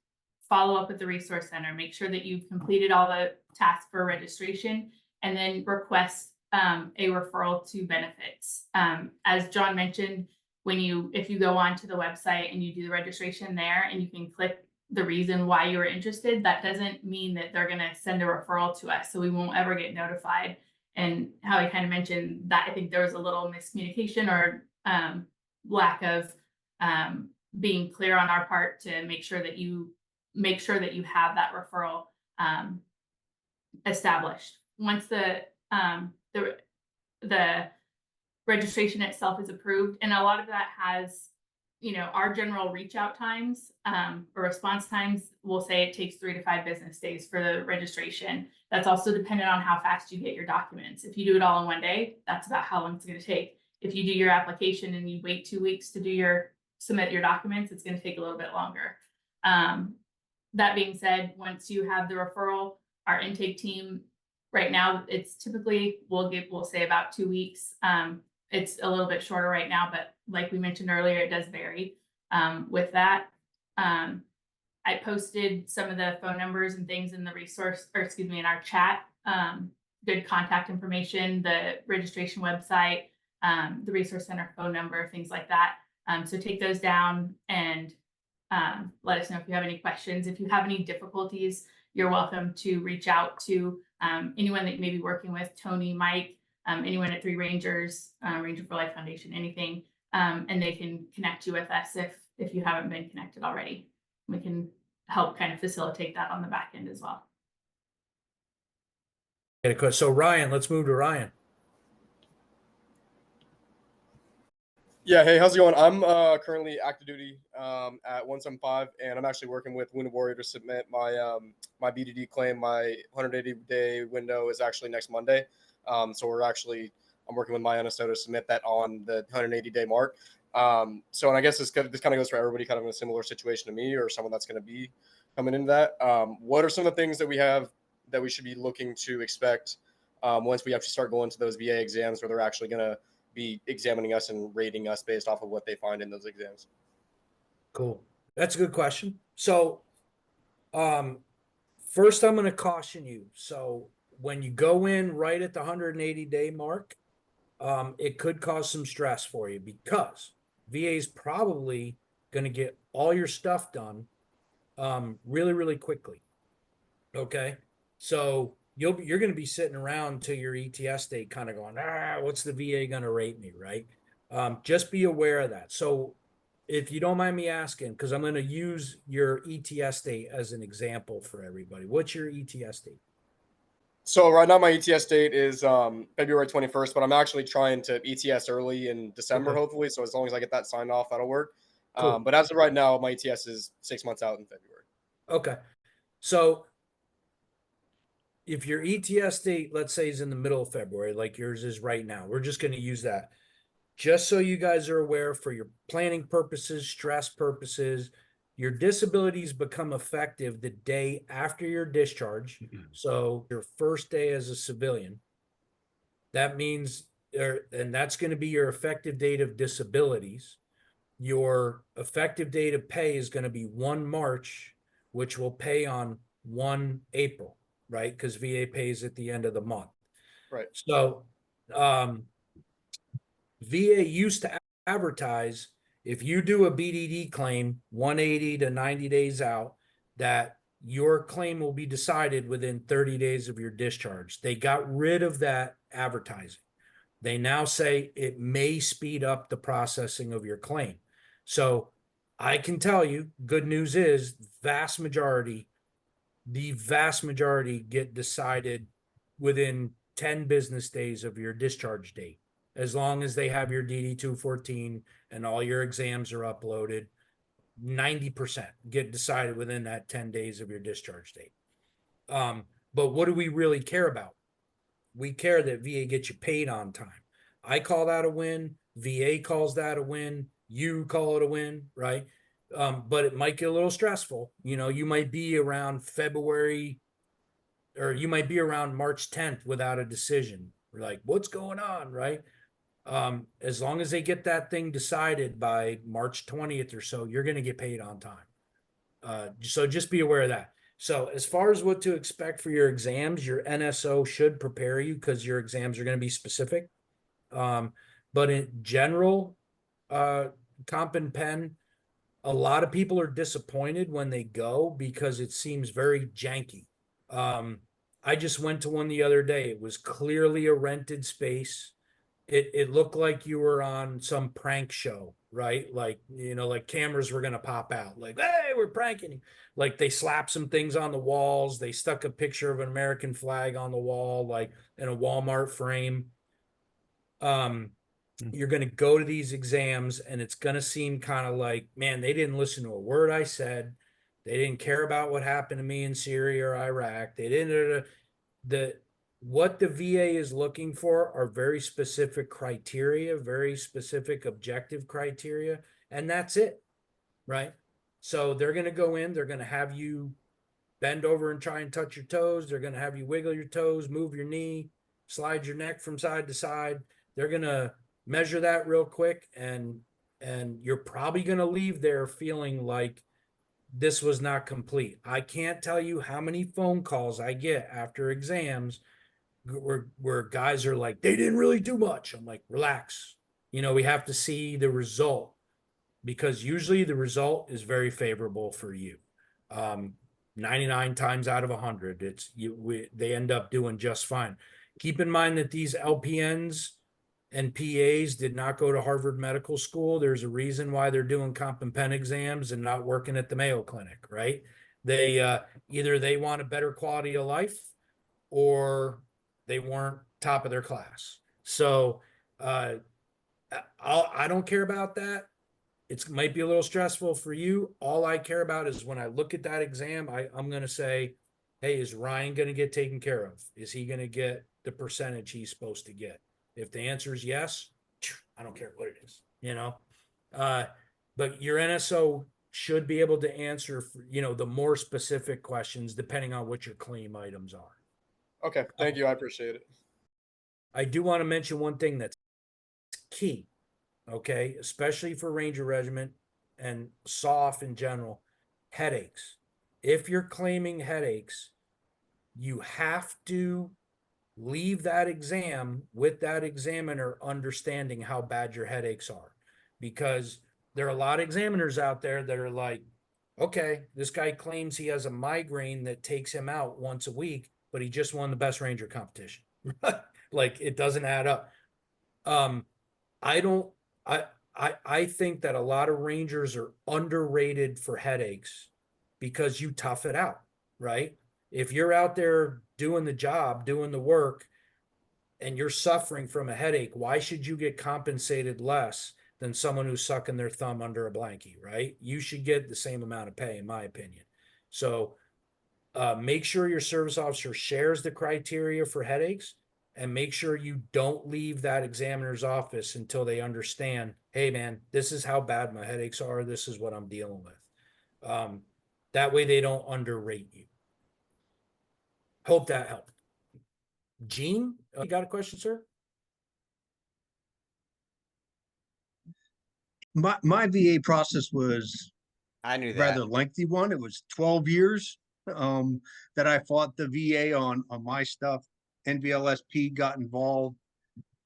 follow up with the resource center, make sure that you've completed all the tasks for registration, and then request a referral to benefits. As John mentioned, if you go onto the website and you do the registration there and you can click the reason why you were interested, that doesn't mean that they're going to send a referral to us. So we won't ever get notified. And how I kind of mentioned that, I think there was a little miscommunication or lack of being clear on our part to make sure that you have that referral established. Once the registration itself is approved, and a lot of that has, our general reach out times or response times will say it takes 3 to 5 business days for the registration. That's also dependent on how fast you get your documents. If you do it all in one day, that's about how long it's going to take. If you do your application and you wait 2 weeks to submit your documents, it's going to take a little bit longer. That being said, once you have the referral, our intake team right now, it's typically we'll say about 2 weeks. It's a little bit shorter right now, but like we mentioned earlier, it does vary with that. I posted some of the phone numbers and things in the in our chat. Good contact information, the registration website, the resource center phone number, things like that. So take those down and let us know if you have any questions. If you have any difficulties, you're welcome to reach out to anyone that you may be working with, Tony, Mike, anyone at Three Rangers, Ranger for Life Foundation, anything, and they can connect you with us if you haven't been connected already. We can help kind of facilitate that on the back end as well. Okay, so Ryan, let's move to Ryan. Yeah, hey, how's it going? I'm currently active duty at 175, and I'm actually working with Wounded Warrior to submit my my BDD claim. My 180-day window is actually next Monday, so we're actually I'm working with my NSO to submit that on the 180-day mark. So, and I guess this kind of goes for everybody kind of in a similar situation to me or someone that's going to be coming into that. What are some of the things that we have that we should be looking to expect once we actually start going to those VA exams where they're actually going to be examining us and rating us based off of what they find in those exams? Cool. That's a good question. So, first I'm going to caution you. So when you go in right at the 180-day mark, it could cause some stress for you because VA is probably going to get all your stuff done, really, really quickly. Okay. So you're going to be sitting around till your ETS date kind of going, what's the VA going to rate me? Right. Just be aware of that. So if you don't mind me asking, because I'm going to use your ETS date as an example for everybody. What's your ETS date? So right now my ETS date is February 21st, but I'm actually trying to ETS early in December, Okay. hopefully. So as long as I get that signed off, that'll work. Cool. But as of right now, my ETS is 6 months out in February. Okay. So if your ETS date, let's say, is in the middle of February, like yours is right now, we're just going to use that. Just so you guys are aware, for your planning purposes, stress purposes, your disabilities become effective the day after your discharge. So your first day as a civilian. That means, and that's going to be your effective date of disabilities. Your effective date of pay is going to be 1 March, which will pay on 1 April, right? Because VA pays at the end of the month. Right. So, VA used to advertise if you do a BDD claim 180 to 90 days out, that your claim will be decided within 30 days of your discharge. They got rid of that advertising. They now say it may speed up the processing of your claim. So I can tell you, good news is the vast majority get decided within 10 business days of your discharge date. As long as they have your DD 214 and all your exams are uploaded, 90% get decided within that 10 days of your discharge date. But what do we really care about? We care that VA gets you paid on time. I call that a win. VA calls that a win. You call it a win, right? But it might get a little stressful. You know, you might be around February, or you might be around March 10th without a decision. We're like, what's going on, right? As long as they get that thing decided by March 20th or so, you're going to get paid on time. So just be aware of that. So as far as what to expect for your exams, your NSO should prepare you because your exams are going to be specific. But in general, Comp and Pen, a lot of people are disappointed when they go because it seems very janky. I just went to one the other day. It was clearly a rented space. It looked like you were on some prank show, right? Like, you know, like cameras were gonna pop out, like, hey, we're pranking you. Like they slapped some things on the walls, they stuck a picture of an American flag on the wall, like in a Walmart frame. You're gonna go to these exams and it's gonna seem kind of like, man, they didn't listen to a word I said. They didn't care about what happened to me in Syria or Iraq. They didn't what the VA is looking for are very specific criteria, very specific objective criteria, and that's it, right? So they're going to go in, they're going to have you bend over and try and touch your toes. They're going to have you wiggle your toes, move your knee, slide your neck from side to side. They're going to measure that real quick, and you're probably going to leave there feeling like this was not complete. I can't tell you how many phone calls I get after exams where guys are like, they didn't really do much. I'm like, relax. You know, we have to see the result because usually the result is very favorable for you. 99 times out of 100, they end up doing just fine. Keep in mind that these LPNs and PAs did not go to Harvard Medical School. There's a reason why they're doing Comp and Pen exams and not working at the Mayo Clinic, right? They either they want a better quality of life or they weren't top of their class. So I don't care about that. It might be a little stressful for you. All I care about is when I look at that exam, I'm going to say, hey, is Ryan going to get taken care of? Is he going to get the percentage he's supposed to get? If the answer is yes, I don't care what it is, you know? But your NSO should be able to answer, the more specific questions depending on what your claim items are. Okay, thank you. I appreciate it. I do want to mention one thing that's key, okay, especially for Ranger Regiment and SOF in general, headaches. If you're claiming headaches, you have to leave that exam with that examiner understanding how bad your headaches are, because there are a lot of examiners out there that are like, okay, this guy claims he has a migraine that takes him out once a week, but he just won the best ranger competition. Like, it doesn't add up. I don't, I think that a lot of rangers are underrated for headaches because you tough it out, right? If you're out there doing the job, doing the work, and you're suffering from a headache, why should you get compensated less than someone who's sucking their thumb under a blankie, right? You should get the same amount of pay, in my opinion. So make sure your service officer shares the criteria for headaches, and make sure you don't leave that examiner's office until they understand, hey man, this is how bad my headaches are. This is what I'm dealing with. That way they don't underrate you. Hope that helped. Gene, you got a question, sir? My VA process was I knew that. rather lengthy one. It was 12 years that I fought the VA on my stuff. NVLSP got involved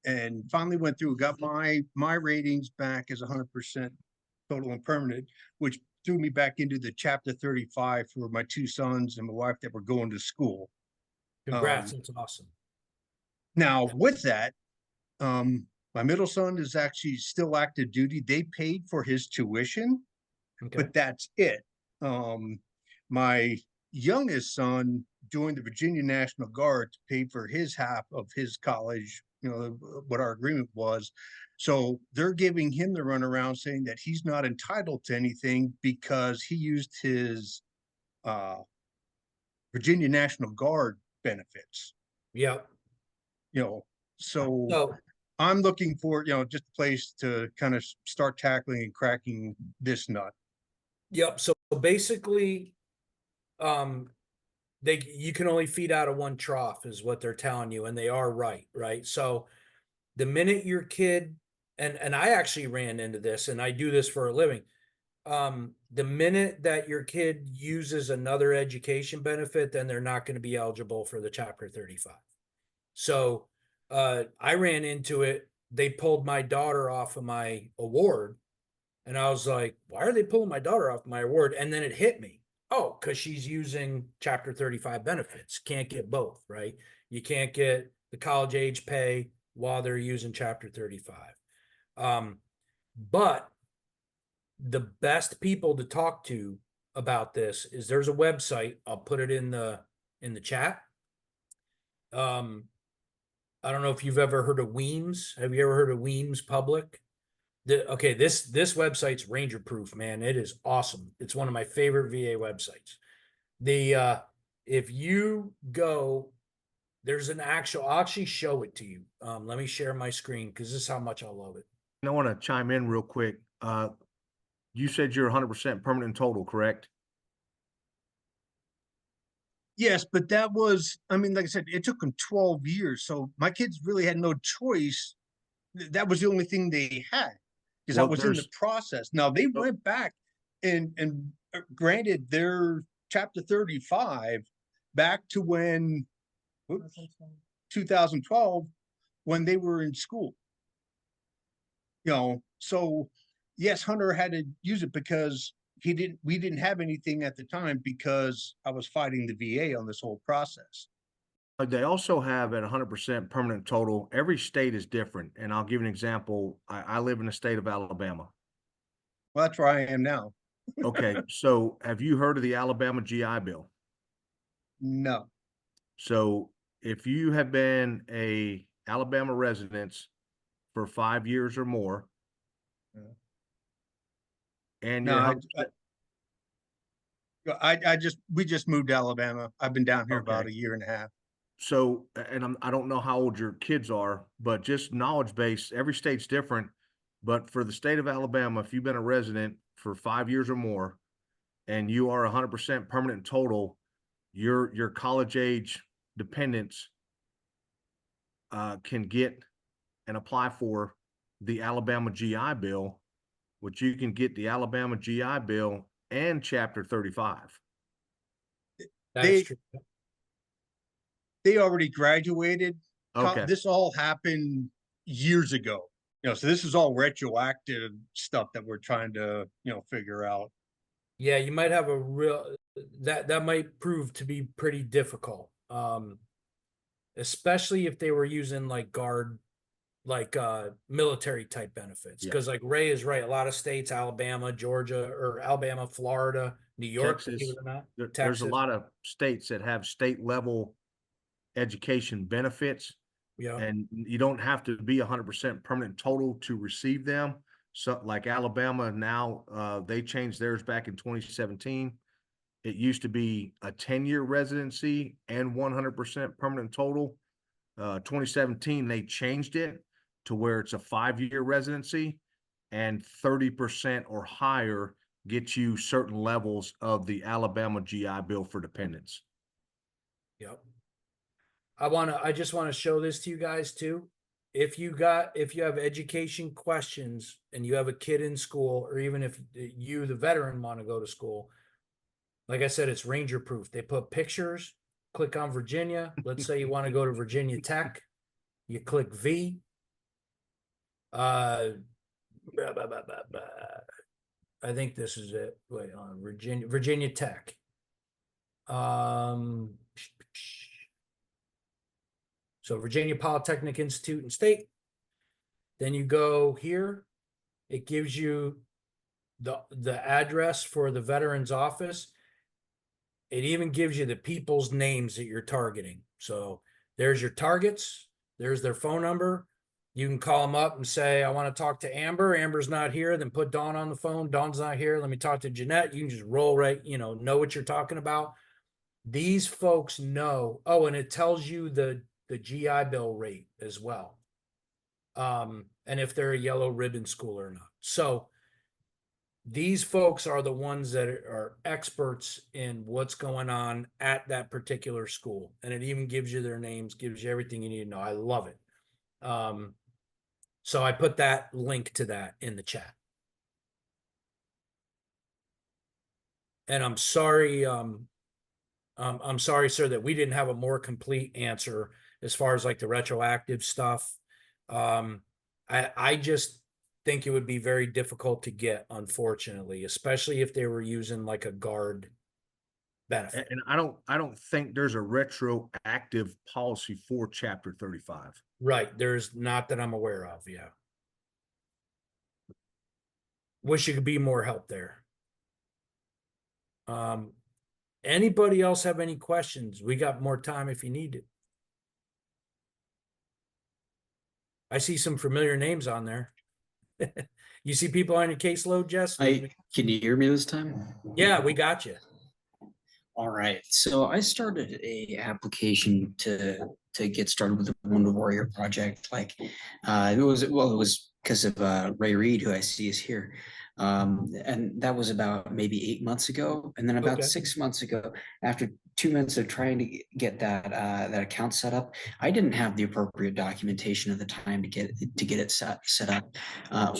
and finally went through, got my ratings back as 100% total and permanent, which threw me back into the chapter 35 for my two sons and my wife that were going to school. Congrats, that's awesome. Now with that, my middle son is actually still active duty. They paid for his tuition, Okay. but that's it. My youngest son joined the Virginia National Guard to pay for his half of his college, what our agreement was. So they're giving him the runaround saying that he's not entitled to anything because he used his Virginia National Guard benefits. Yep. So I'm looking for, just a place to kind of start tackling and cracking this nut. Yep. So basically, you can only feed out of one trough is what they're telling you, and they are right, right? So the minute your kid, and I actually ran into this, and I do this for a living. The minute that your kid uses another education benefit, then they're not going to be eligible for the Chapter 35. So I ran into it. They pulled my daughter off of my award. And I was like, why are they pulling my daughter off my award? And then it hit me. Oh, because she's using Chapter 35 benefits. Can't get both, right? You can't get the college age pay while they're using Chapter 35. But the best people to talk to about this is there's a website. I'll put it in the chat. I don't know if you've ever heard of Weems. Have you ever heard of Weems Public? Okay, this website's Ranger Proof, man. It is awesome. It's one of my favorite VA websites. If you go, there's an I'll actually show it to you. Let me share my screen because this is how much I love it. I want to chime in real quick. You said you're 100% permanent total, correct? Yes, but that was, like I said, it took them 12 years. So my kids really had no choice. That was the only thing they had because I was in the process. Now they went back and granted their Chapter 35 back to when 2012 when they were in school. So yes, Hunter had to use it because we didn't have anything at the time because I was fighting the VA on this whole process. They also have at 100% permanent total. Every state is different. And I'll give you an example. I live in the state of Alabama. Well, that's where I am now. Okay. So have you heard of the Alabama GI Bill? No. So if you have been a Alabama resident for 5 years or more, and no, we just moved to Alabama. I've been down here about a year and a half. So, and I don't know how old your kids are, but just knowledge base, every state's different. But for the state of Alabama, if you've been a resident for 5 years or more, and you are 100% permanent total, your college age dependents can get and apply for the Alabama GI Bill, which you can get the Alabama GI Bill and Chapter 35. That's They- true. They already graduated. Okay. This all happened years ago. So this is all retroactive stuff that we're trying to, figure out. Yeah, you might have a real that might prove to be pretty difficult. Especially if they were using like guard, like military type benefits. Yeah. Because like Ray is right, a lot of states, Alabama, Georgia, or Alabama, Florida, New York, Texas, believe it or not, there's a Texas. lot of states that have state level education benefits, Yeah. and you don't have to be 100% permanent total to receive them. So like Alabama now, they changed theirs back in 2017. It used to be a 10-year residency and 100% permanent total. 2017, they changed it to where it's a 5-year residency, and 30% or higher gets you certain levels of the Alabama GI Bill for dependents. Yep. I just want to show this to you guys too. If you have education questions and you have a kid in school, or even if you, the veteran, want to go to school, like I said, it's ranger proof. They put pictures, click on Virginia. Let's say you want to go to Virginia Tech. You click V. I think this is it. Wait, on Virginia Tech. So Virginia Polytechnic Institute and State. Then you go here. It gives you the address for the veterans office. It even gives you the people's names that you're targeting. So there's your targets. There's their phone number. You can call them up and say, I want to talk to Amber. Amber's not here. Then put Dawn on the phone. Dawn's not here. Let me talk to Jeanette. You can just roll right, know what you're talking about. These folks know. Oh, and it tells you the GI Bill rate as well. And if they're a yellow ribbon school or not. So these folks are the ones that are experts in what's going on at that particular school. And it even gives you their names, gives you everything you need to know. I love it. So I put that link to that in the chat. And I'm sorry, I'm sorry, sir, that we didn't have a more complete answer as far as like the retroactive stuff. I just think it would be very difficult to get, unfortunately, especially if they were using like a guard benefit. And I don't think there's a retroactive policy for Chapter 35. Right. There's not that I'm aware of. Yeah. Wish you could be more help there. Anybody else have any questions? We got more time if you need it. I see some familiar names on there. You see people on your caseload, Jess? Can you hear me this time? Yeah, we got you. All right. So I started a application to get started with the Wounded Warrior Project. Like it was because of Ray Reed, who I see is here. And that was about maybe 8 months ago. And then about Okay. 6 months ago, after 2 months of trying to get that account set up, I didn't have the appropriate documentation at the time to get it set up.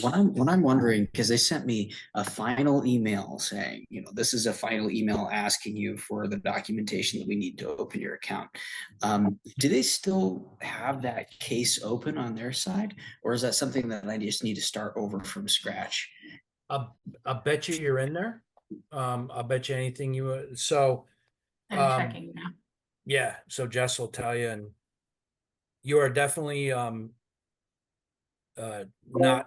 What I'm wondering, because they sent me a final email saying, this is a final email asking you for the documentation that we need to open your account. Do they still have that case open on their side, or is that something that I just need to start over from scratch? I bet you you're in there. I'll bet you anything so. I'm checking now. Yeah, so Jess will tell you, and you are definitely not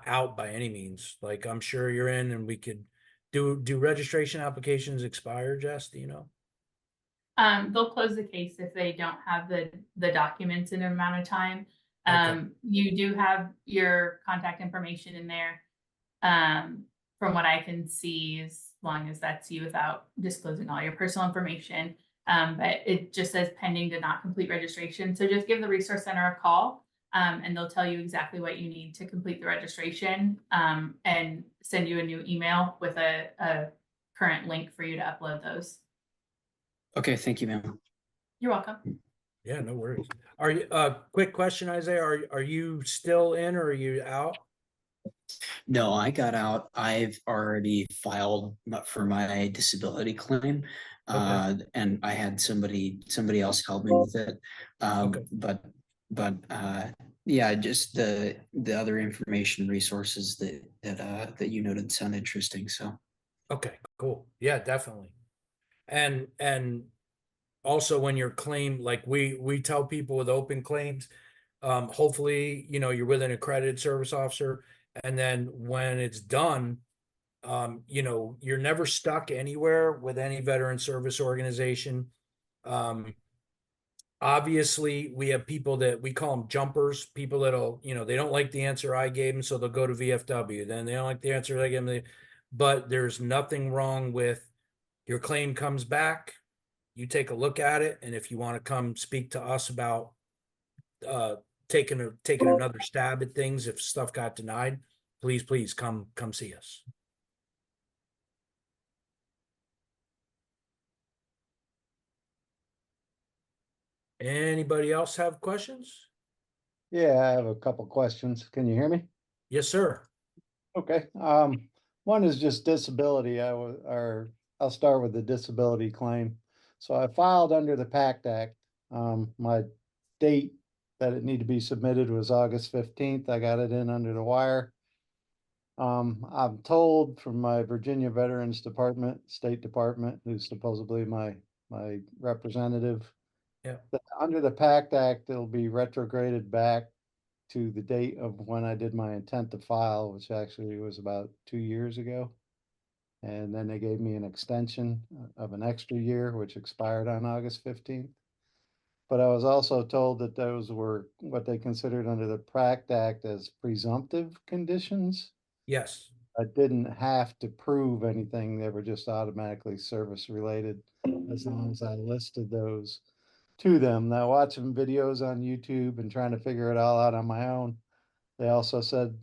out by any means. Like I'm sure you're in, and we could do registration applications expire, Jess? Do you know? They'll close the case if they don't have the documents in an amount of time. Okay. You do have your contact information in there. From what I can see, as long as that's you without disclosing all your personal information. But it just says pending to not complete registration. So just give the Resource Center a call, and they'll tell you exactly what you need to complete the registration, and send you a new email with a current link for you to upload those. Okay, thank you, ma'am. You're welcome. Yeah, no worries. Are you, quick question, Isaiah, are you still in or are you out? No, I got out. I've already filed for my disability claim. And I had somebody else help me with it. Okay. But yeah, just the other information resources that you noted sound interesting. So Okay, cool. Yeah, definitely. And also when your claim, like we tell people with open claims, hopefully, you know, you're with an accredited service officer, and then when it's done, you know, you're never stuck anywhere with any veteran service organization. Obviously we have people that we call them jumpers, people that'll, you know, they don't like the answer I gave them, so they'll go to VFW. Then they don't like the answer I gave them, but there's nothing wrong with your claim comes back, you take a look at it, and if you want to come speak to us about taking another stab at things if stuff got denied, please come see us. Anybody else have questions? Yeah, I have a couple questions. Can you hear me? Yes, sir. Okay, one is just disability. I'll start with the disability claim. So I filed under the PACT Act. My date that it needed to be submitted was August 15th. I got it in under the wire. I'm told from my Virginia Veterans Department, State Department, who's supposedly my representative. Yeah. That under the PACT Act, it'll be retrograded back to the date of when I did my intent to file, which actually was about 2 years ago. And then they gave me an extension of an extra year, which expired on August 15th. But I was also told that those were what they considered under the PACT Act as presumptive conditions. Yes. I didn't have to prove anything. They were just automatically service related as long as I listed those to them. Now, watching videos on YouTube and trying to figure it all out on my own, they also said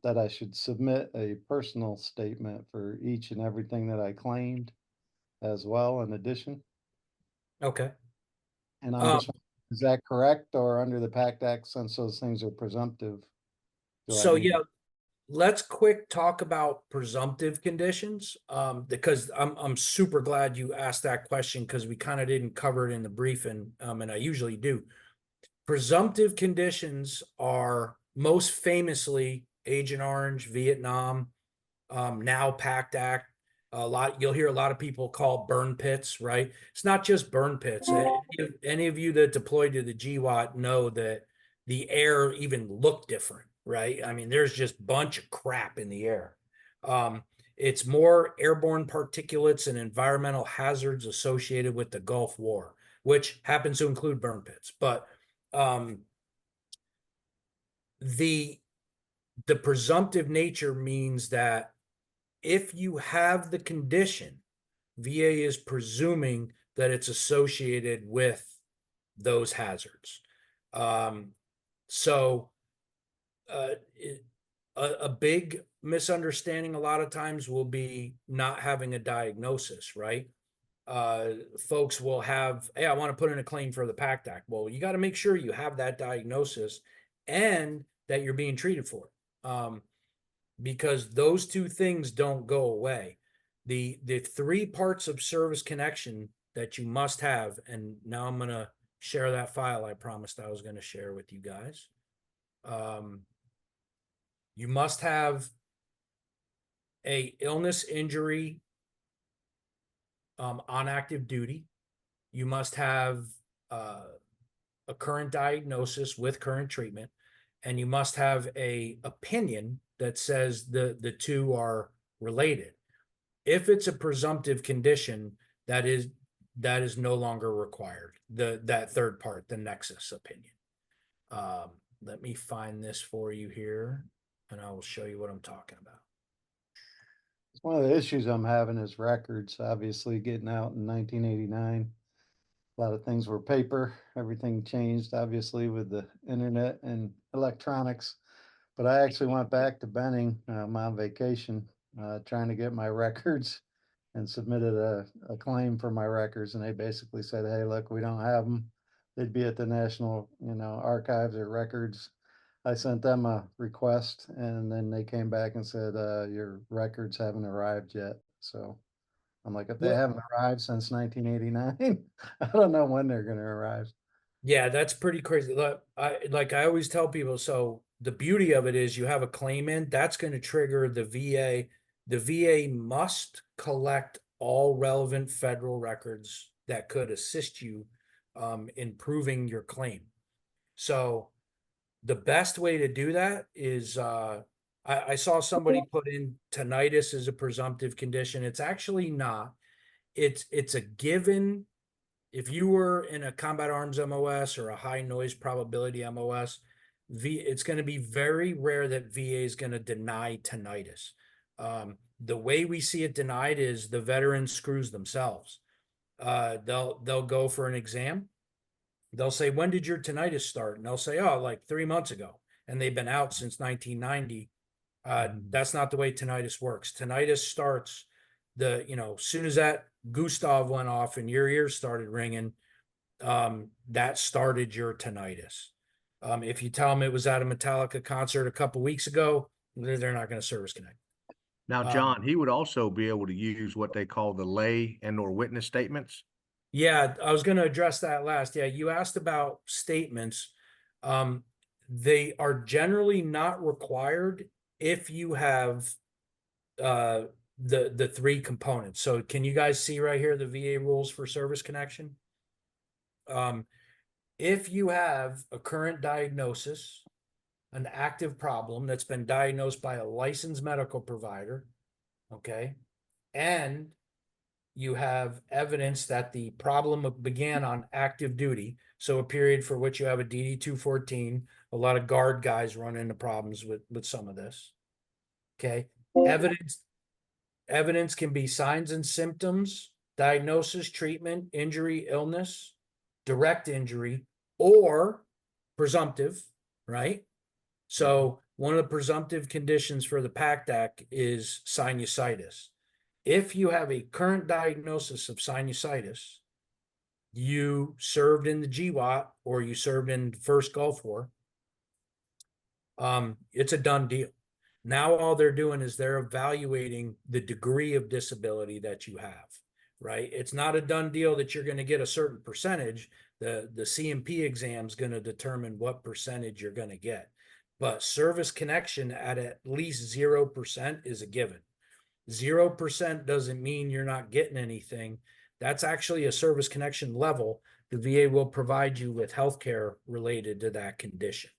that I should submit a personal statement for each and everything that I claimed as well, in addition. Okay. And I'm just, is that correct, or under the PACT Act, since those things are presumptive? So yeah, let's quick talk about presumptive conditions, because I'm super glad you asked that question, because we kind of didn't cover it in the briefing, and I usually do. Presumptive conditions are most famously Agent Orange, Vietnam, now PACT Act. You'll hear a lot of people call burn pits, right? It's not just burn pits. Any of you that deployed to the GWAT know that the air even looked different, right? I mean, there's just a bunch of crap in the air. It's more airborne particulates and environmental hazards associated with the Gulf War, which happens to include burn pits. But the presumptive nature means that if you have the condition, VA is presuming that it's associated with those hazards. So a big misunderstanding a lot of times will be not having a diagnosis, right? Folks will have, hey, I want to put in a claim for the PACT Act. Well, you got to make sure you have that diagnosis and that you're being treated for it. Because those two things don't go away. The 3 parts of service connection that you must have, and now I'm going to share that file I promised I was going to share with you guys. You must have a illness, injury, on active duty. You must have a current diagnosis with current treatment, and you must have a opinion that says the two are related. If it's a presumptive condition, that is no longer required. That third part, the nexus opinion. Let me find this for you here, and I will show you what I'm talking about. One of the issues I'm having is records, obviously getting out in 1989. A lot of things were paper, everything changed obviously with the internet and electronics. But I actually went back to Benning, I'm on vacation, trying to get my records and submitted a claim for my records. And they basically said, hey, look, we don't have them. They'd be at the National, Archives or Records. I sent them a request and then they came back and said, your records haven't arrived yet. So I'm like, if they Well- haven't arrived since 1989, I don't know when they're gonna arrive. Yeah, that's pretty crazy. I always tell people, so the beauty of it is you have a claim in, that's going to trigger the VA. The VA must collect all relevant federal records that could assist you in proving your claim. So the best way to do that is I saw somebody put in tinnitus as a presumptive condition. It's actually not. It's a given. If you were in a combat arms MOS or a high noise probability MOS, it's going to be very rare that VA is going to deny tinnitus. The way we see it denied is the veteran screws themselves. They'll go for an exam. They'll say, when did your tinnitus start? And they'll say, oh, like 3 months ago. And they've been out since 1990. That's not the way tinnitus works. Tinnitus starts as soon as that Gustav went off and your ears started ringing, that started your tinnitus. If you tell them it was at a Metallica concert a couple weeks ago, they're not going to service connect. Now, John, he would also be able to use what they call the lay and or witness statements. Yeah, I was going to address that last. Yeah, you asked about statements. They are generally not required if you have the three components. So can you guys see right here the VA rules for service connection? If you have a current diagnosis, an active problem that's been diagnosed by a licensed medical provider, okay, and you have evidence that the problem began on active duty, so a period for which you have a DD-214, a lot of guard guys run into problems with some of this, okay? Evidence can be signs and symptoms, diagnosis, treatment, injury, illness, direct injury, or presumptive, right? So one of the presumptive conditions for the PACT Act is sinusitis. If you have a current diagnosis of sinusitis, you served in the GWAT or you served in the first Gulf War, it's a done deal. Now all they're doing is they're evaluating the degree of disability that you have, right? It's not a done deal that you're going to get a certain percentage. The CMP exam is going to determine what percentage you're going to get. But service connection at least 0% is a given. 0% doesn't mean you're not getting anything. That's actually a service connection level. The VA will provide you with healthcare related to that condition.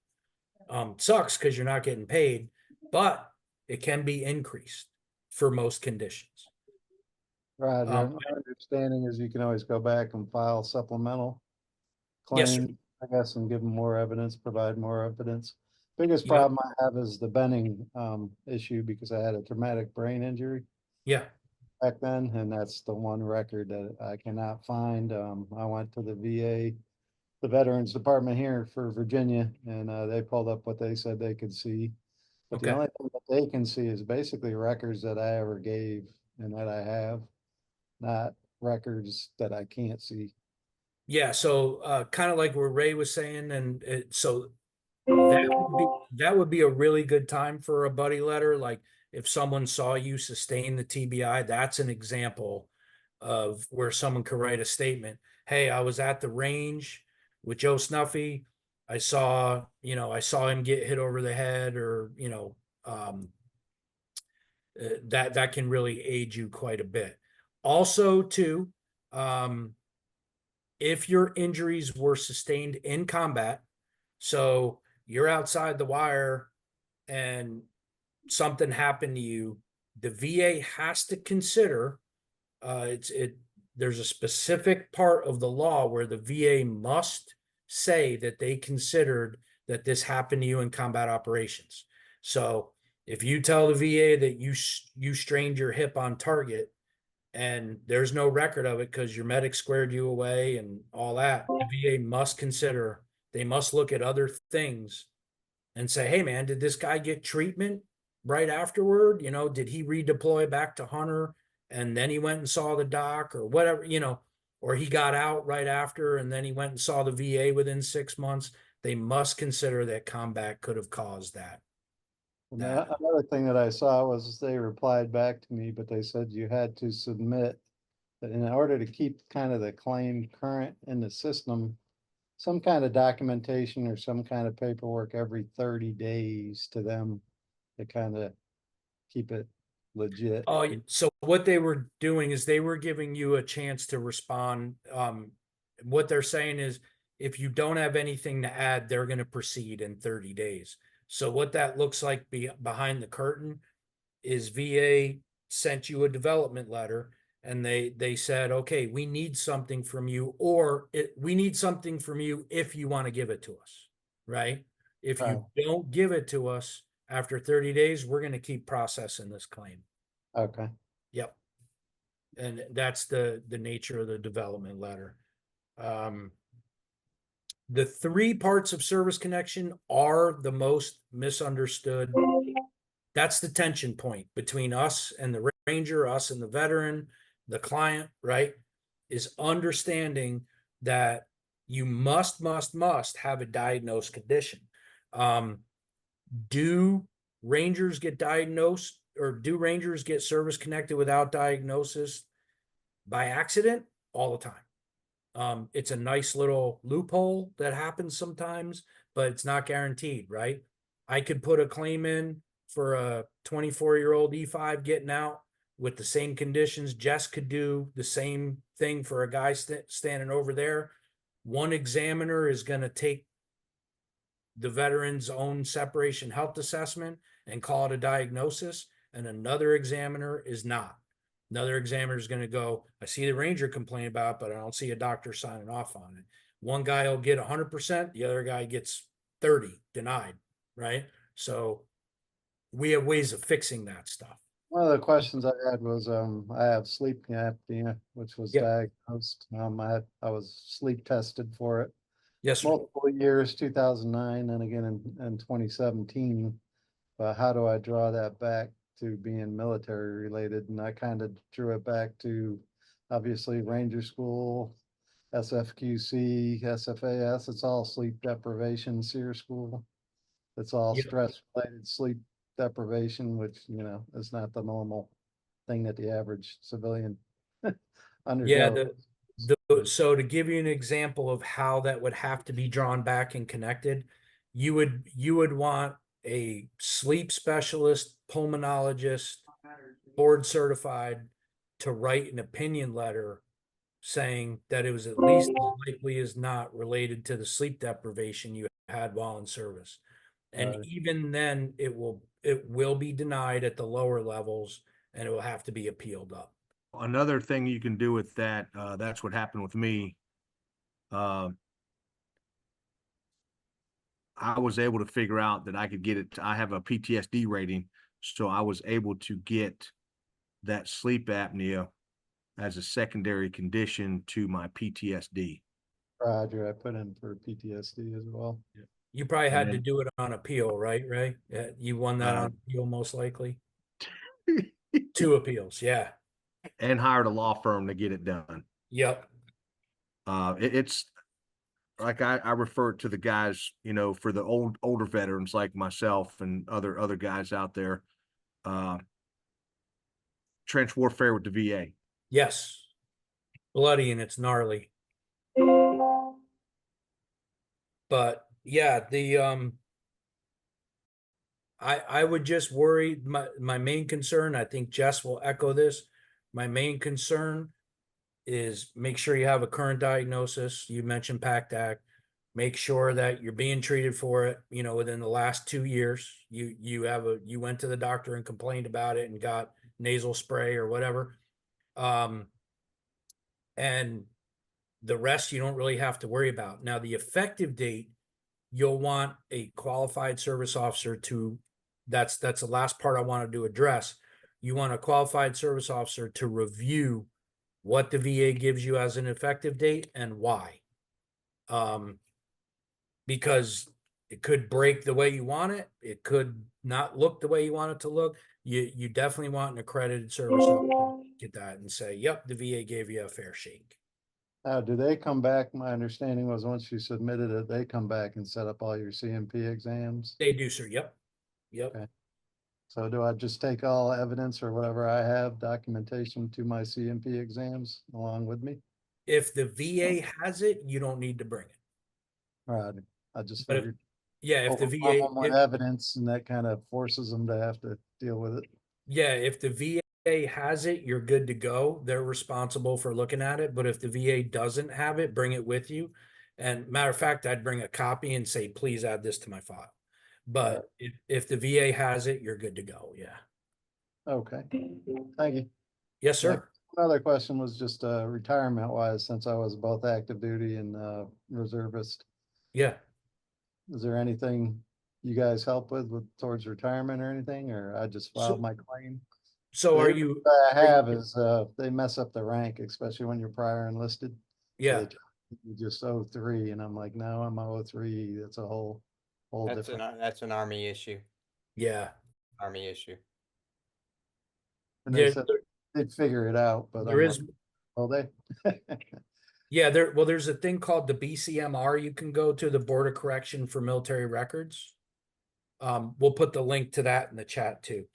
Sucks because you're not getting paid, but it can be increased for most conditions. Roger, my understanding is you can always go back and file supplemental Yes, sir. claim, I guess, and give them more evidence, provide more evidence. Biggest Yep. problem I have is the Benning issue because I had a traumatic brain injury Yeah. back then, and that's the one record that I cannot find. I went to the VA, the Veterans Department here for Virginia, and they pulled up what they said they could see. But the Okay. only thing that they can see is basically records that I ever gave and that I have, not records that I can't see. Yeah. So kind of like what Ray was saying, and so that would be a really good time for a buddy letter. Like if someone saw you sustain the TBI, that's an example of where someone could write a statement. Hey, I was at the range with Joe Snuffy. I saw him get hit over the head, or that can really aid you quite a bit. Also, too, if your injuries were sustained in combat, so you're outside the wire and something happened to you, the VA has to consider there's a specific part of the law where the VA must say that they considered that this happened to you in combat operations. So if you tell the VA that you strained your hip on target and there's no record of it because your medic squared you away and all that, the VA must consider, they must look at other things and say, hey man, did this guy get treatment right afterward? You know, did he redeploy back to Hunter and then he went and saw the doc or whatever, you know, or he got out right after and then he went and saw the VA within 6 months. They must consider that combat could have caused that. And that- another thing that I saw was they replied back to me, but they said you had to submit that in order to keep kind of the claim current in the system, some kind of documentation or some kind of paperwork every 30 days to them to kind of keep it legit. Oh, so what they were doing is they were giving you a chance to respond. What they're saying is if you don't have anything to add, they're going to proceed in 30 days. So what that looks like behind the curtain is VA sent you a development letter and they said, okay, we need something from you, or we need something from you if you want to give it to us, right? If you don't give it to us after 30 days, we're going to keep processing this claim. Okay. Yep. And that's the nature of the development letter. The 3 parts of service connection are the most misunderstood. That's the tension point between us and the ranger, us and the veteran, the client, right? Is understanding that you must have a diagnosed condition. Do rangers get diagnosed, or do rangers get service connected without diagnosis by accident? All the time. It's a nice little loophole that happens sometimes, but it's not guaranteed, right? I could put a claim in for a 24-year-old E5 getting out with the same conditions. Jess could do the same thing for a guy standing over there. One examiner is going to take the veteran's own separation health assessment and call it a diagnosis, and another examiner is not. Another examiner is going to go, I see the ranger complain about it, but I don't see a doctor signing off on it. One guy will get 100%, the other guy gets 30 denied, right? So we have ways of fixing that stuff. One of the questions I had was, I have sleep apnea, which was Yep. diagnosed. I was sleep tested for it Yes, sir. multiple years, 2009 and again in 2017. But how do I draw that back to being military related? And I kind of drew it back to obviously Ranger School, SFQC, SFAS. It's all sleep deprivation, SEER school. It's all Yeah. stress related sleep deprivation, which, you know, is not the normal thing that the average civilian undergoes. So to give you an example of how that would have to be drawn back and connected, you would want a sleep specialist, pulmonologist, board certified to write an opinion letter saying that it was at least as likely as not related to the sleep deprivation you had while in service. And Right. even then it will be denied at the lower levels and it will have to be appealed up. Another thing you can do with that, that's what happened with me. I was able to figure out that I could get it. I have a PTSD rating, so I was able to get that sleep apnea as a secondary condition to my PTSD. Roger, I put in for PTSD as well. You probably And had to then- do it on appeal, right, Ray? Yeah, you won that on appeal most likely. 2 appeals, yeah. And hired a law firm to get it done. Yep. It's like I refer to the guys, you know, for the older veterans like myself and other guys out there, trench warfare with the VA. Yes. Bloody and it's gnarly. But yeah, I would just worry, my main concern, I think Jess will echo this. My main concern is make sure you have a current diagnosis. You mentioned PACT Act. Make sure that you're being treated for it, you know, within the last 2 years. You went to the doctor and complained about it and got nasal spray or whatever. And the rest you don't really have to worry about. Now, the effective date, you'll want a qualified service officer to, that's the last part I wanted to address. you want a qualified service officer to review what the VA gives you as an effective date and why. Because it could break the way you want it. It could not look the way you want it to look. You definitely want an accredited service officer to get that and say, yep, the VA gave you a fair shake. Do they come back? My understanding was once you submitted it, they come back and set up all your CMP exams. They do, sir. Yep. Yep. Okay. So do I just take all evidence or whatever I have, documentation to my CMP exams along with me? If the VA has it, you don't need to bring it. Right, I just But if- figured. Yeah, if the overwhelm VA, them with evidence and that kind of forces them to have to deal with it. yeah, if the VA has it, you're good to go. They're responsible for looking at it. But if the VA doesn't have it, bring it with you. And matter of fact, I'd bring a copy and say, please add this to my file. But if the VA has it, you're good to go. Yeah. Okay, thank you. Yes, sir. Another question was just retirement wise, since I was both active duty and reservist. Yeah. Is there anything you guys help with towards retirement or anything, or I just filed my claim? So are The you? I have is they mess up the rank, especially when you're prior enlisted. So Yeah. they tell you just 03, and I'm like, no, I'm a 03. That's a whole different. That's an Army issue, Yeah. Army issue. And they Yeah, said they'd figure it out, but There I'm is. like, well, they. Yeah, there's a thing called the BCMR you can go to, the Board of Correction for Military Records. We'll put the link to that in the chat too.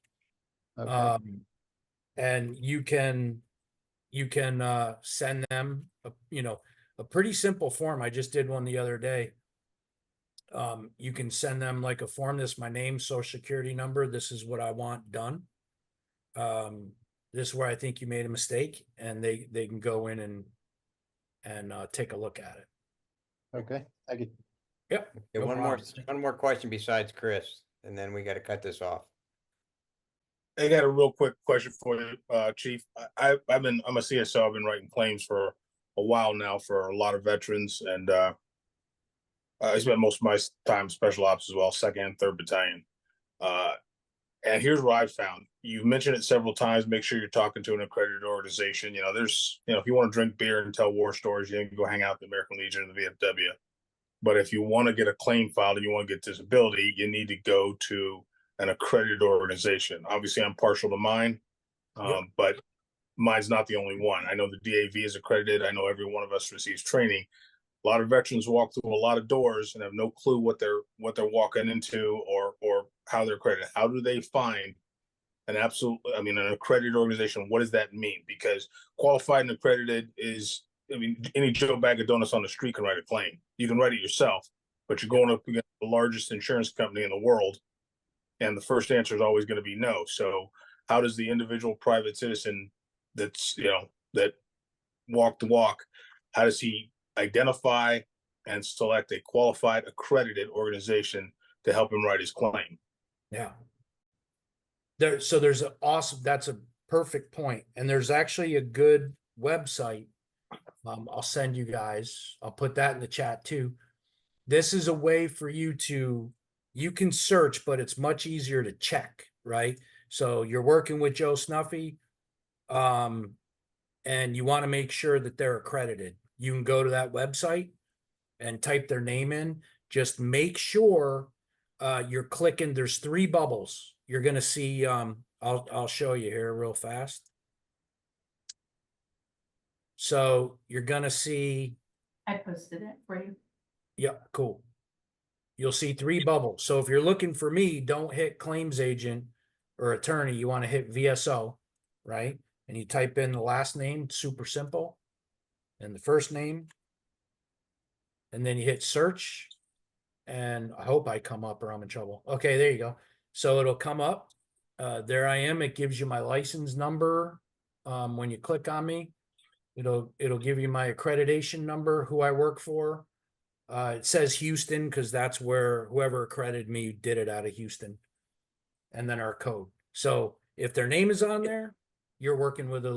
Okay. And you can send them a pretty simple form. I just did one the other day. You can send them like a form. This is my name, social security number. This is what I want done. This is where I think you made a mistake, and they can go in and take a look at it. Okay, thank you. Yep. Yeah, no one problem. more question besides Chris, and then we got to cut this off. I got a real quick question for you, Chief. I'm a CSO. I've been writing claims for a while now for a lot of veterans, and I spent most of my time special ops as well, 2nd and 3rd Battalion. And here's what I've found. You mentioned it several times. Make sure you're talking to an accredited organization. There's, if you want to drink beer and tell war stories, you can go hang out at the American Legion and the VFW. But if you want to get a claim filed and you want to get disability, you need to go to an accredited organization. Obviously, I'm partial to mine, but mine's not the only one. I know the DAV is accredited. I know every one of us receives training. A lot of veterans walk through a lot of doors and have no clue what they're walking into or how they're accredited. How do they find an accredited organization? What does that mean? Because qualified and accredited is, any Joe bag of donuts on the street can write a claim. You can write it yourself, but you're going up against the largest insurance company in the world, and the first answer is always going to be no. So how does the individual private citizen that's, that walk the walk, how does he identify and select a qualified accredited organization to help him write his claim? Yeah. There's that's a perfect point. And there's actually a good website. I'll send you guys, I'll put that in the chat too. This is a way for you can search, but it's much easier to check, right? So you're working with Joe Snuffy, and you want to make sure that they're accredited. You can go to that website and type their name in. Just make sure you're clicking. There's 3 bubbles. You're going to see, I'll show you here real fast. So you're going to see. I posted it for you. Yep, cool. You'll see 3 bubbles. So if you're looking for me, don't hit claims agent or attorney. You want to hit VSO, right? And you type in the last name, super simple, and the first name. And then you hit search. And I hope I come up or I'm in trouble. Okay, there you go. So it'll come up. There I am. It gives you my license number. When you click on me, it'll give you my accreditation number, who I work for. It says Houston because that's where whoever accredited me did it out of Houston. And then our code. So if their name is on there, you're working with a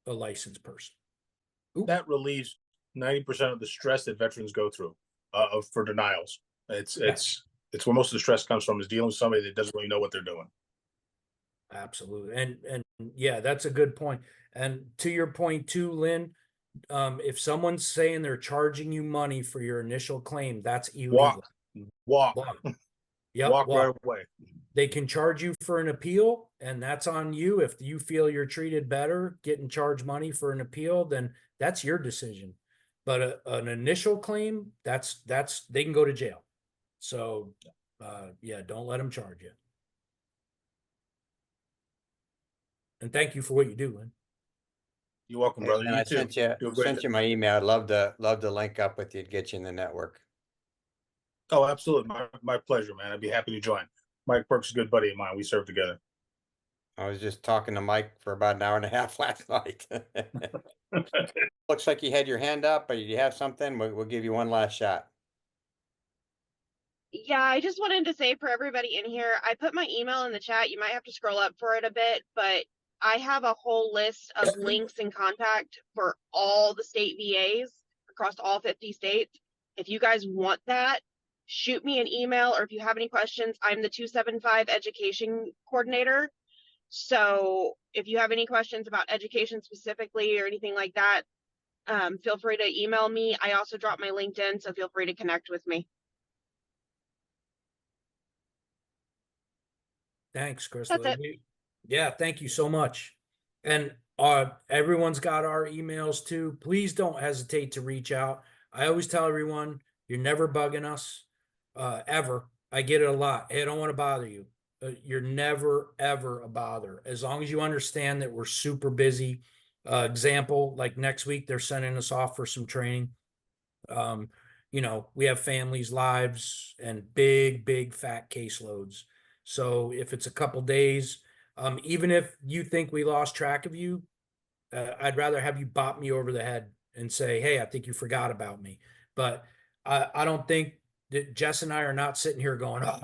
licensed person. Oop. That relieves 90% of the stress that veterans go through for denials. It's where most of the stress comes from, is dealing with somebody that doesn't really know what they're doing. Absolutely. And yeah, that's a good point. And to your point too, Lynn, if someone's saying they're charging you money for your initial claim, that's illegal. Walk, Walk. Yep, walk walk. right away. They can charge you for an appeal, and that's on you. If you feel you're treated better, getting charged money for an appeal, then that's your decision. But an initial claim, that's they can go to jail. So, yeah, don't let them charge you. And thank you for what you do, Lynn. You're welcome, brother. And You I too. sent you, Do a great sent you my email. I'd love to link up with you to get you in the network. Oh, absolutely. My pleasure, man. I'd be happy to join. Mike Burke's a good buddy of mine. We serve together. I was just talking to Mike for about an hour and a half last night. Looks like you had your hand up, but you have something? We'll give you one last shot. Yeah, I just wanted to say for everybody in here, I put my email in the chat. You might have to scroll up for it a bit, but I have a whole list of links and contact for all the state VAs across all 50 states. If you guys want that, shoot me an email, or if you have any questions, I'm the 275 education coordinator. So if you have any questions about education specifically or anything like that, feel free to email me. I also drop my LinkedIn, so feel free to connect with me. Thanks, Crystal. That's it. Yeah, thank you so much. And everyone's got our emails too. Please don't hesitate to reach out. I always tell everyone, you're never bugging us, ever. I get it a lot. Hey, I don't want to bother you. You're never, ever a bother. As long as you understand that we're super busy. Example, like next week, they're sending us off for some training. You know, we have families, lives, and big fat caseloads. So if it's a couple days, even if you think we lost track of you, I'd rather have you bop me over the head and say, hey, I think you forgot about me. But I don't think that Jess and I are not sitting here going, oh,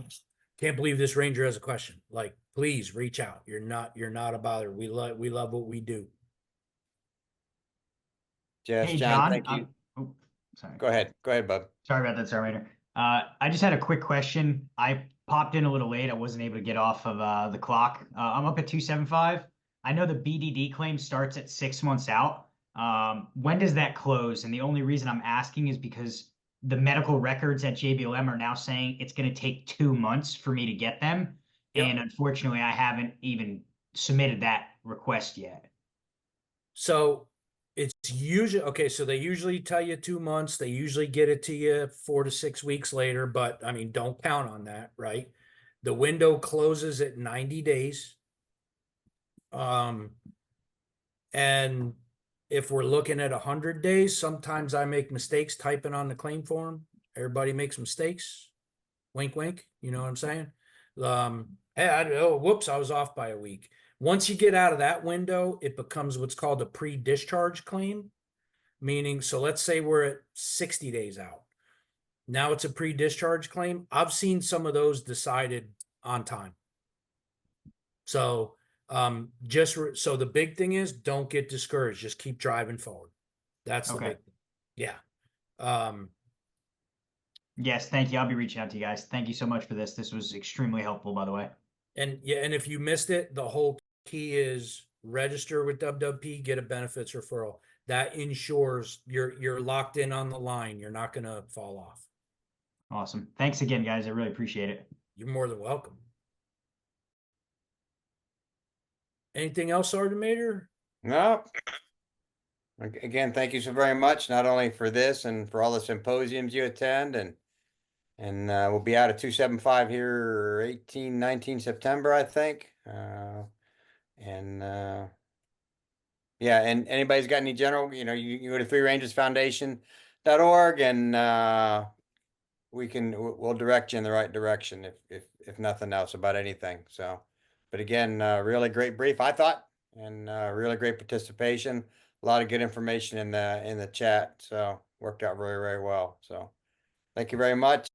can't believe this ranger has a question. Like, please reach out. You're not a bother. We love what we do. Jess, Hey, John, John. thank you. Oh, sorry. Go ahead, bub. Sorry about that, Sergeant. I just had a quick question. I popped in a little late. I wasn't able to get off of the clock. I'm up at 275. I know the BDD claim starts at 6 months out. When does that close? And the only reason I'm asking is because the medical records at JBLM are now saying it's going to take 2 months for me to get them. Yep. And unfortunately, I haven't even submitted that request yet. So it's usually okay. So they usually tell you 2 months. They usually get it to you 4 to 6 weeks later. But I mean, don't count on that, right? The window closes at 90 days. And if we're looking at 100 days, sometimes I make mistakes typing on the claim form. Everybody makes mistakes. Wink, wink. You know what I'm saying? Hey, whoops, I was off by a week. Once you get out of that window, it becomes what's called a pre-discharge claim, meaning, so let's say we're at 60 days out. Now it's a pre-discharge claim. I've seen some of those decided on time. So so the big thing is don't get discouraged. Just keep driving forward. That's the big thing. Yeah. Yes, thank you. I'll be reaching out to you guys. Thank you so much for this. This was extremely helpful, by the way. And yeah, and if you missed it, the whole key is register with WWP, get a benefits referral. That ensures you're locked in on the line. You're not going to fall off. Awesome. Thanks again, guys. I really appreciate it. You're more than welcome. Anything else, Sergeant Major? No. Again, thank you so very much, not only for this and for all the symposiums you attend, and we'll be out at 275 here 19 September, I think. Yeah, and anybody's got any general, you go to freerangersfoundation.org and we'll direct you in the right direction if nothing else about anything. So, but again, really great brief, I thought, and really great participation. A lot of good information in the chat. So worked out very, very well. So thank you very much.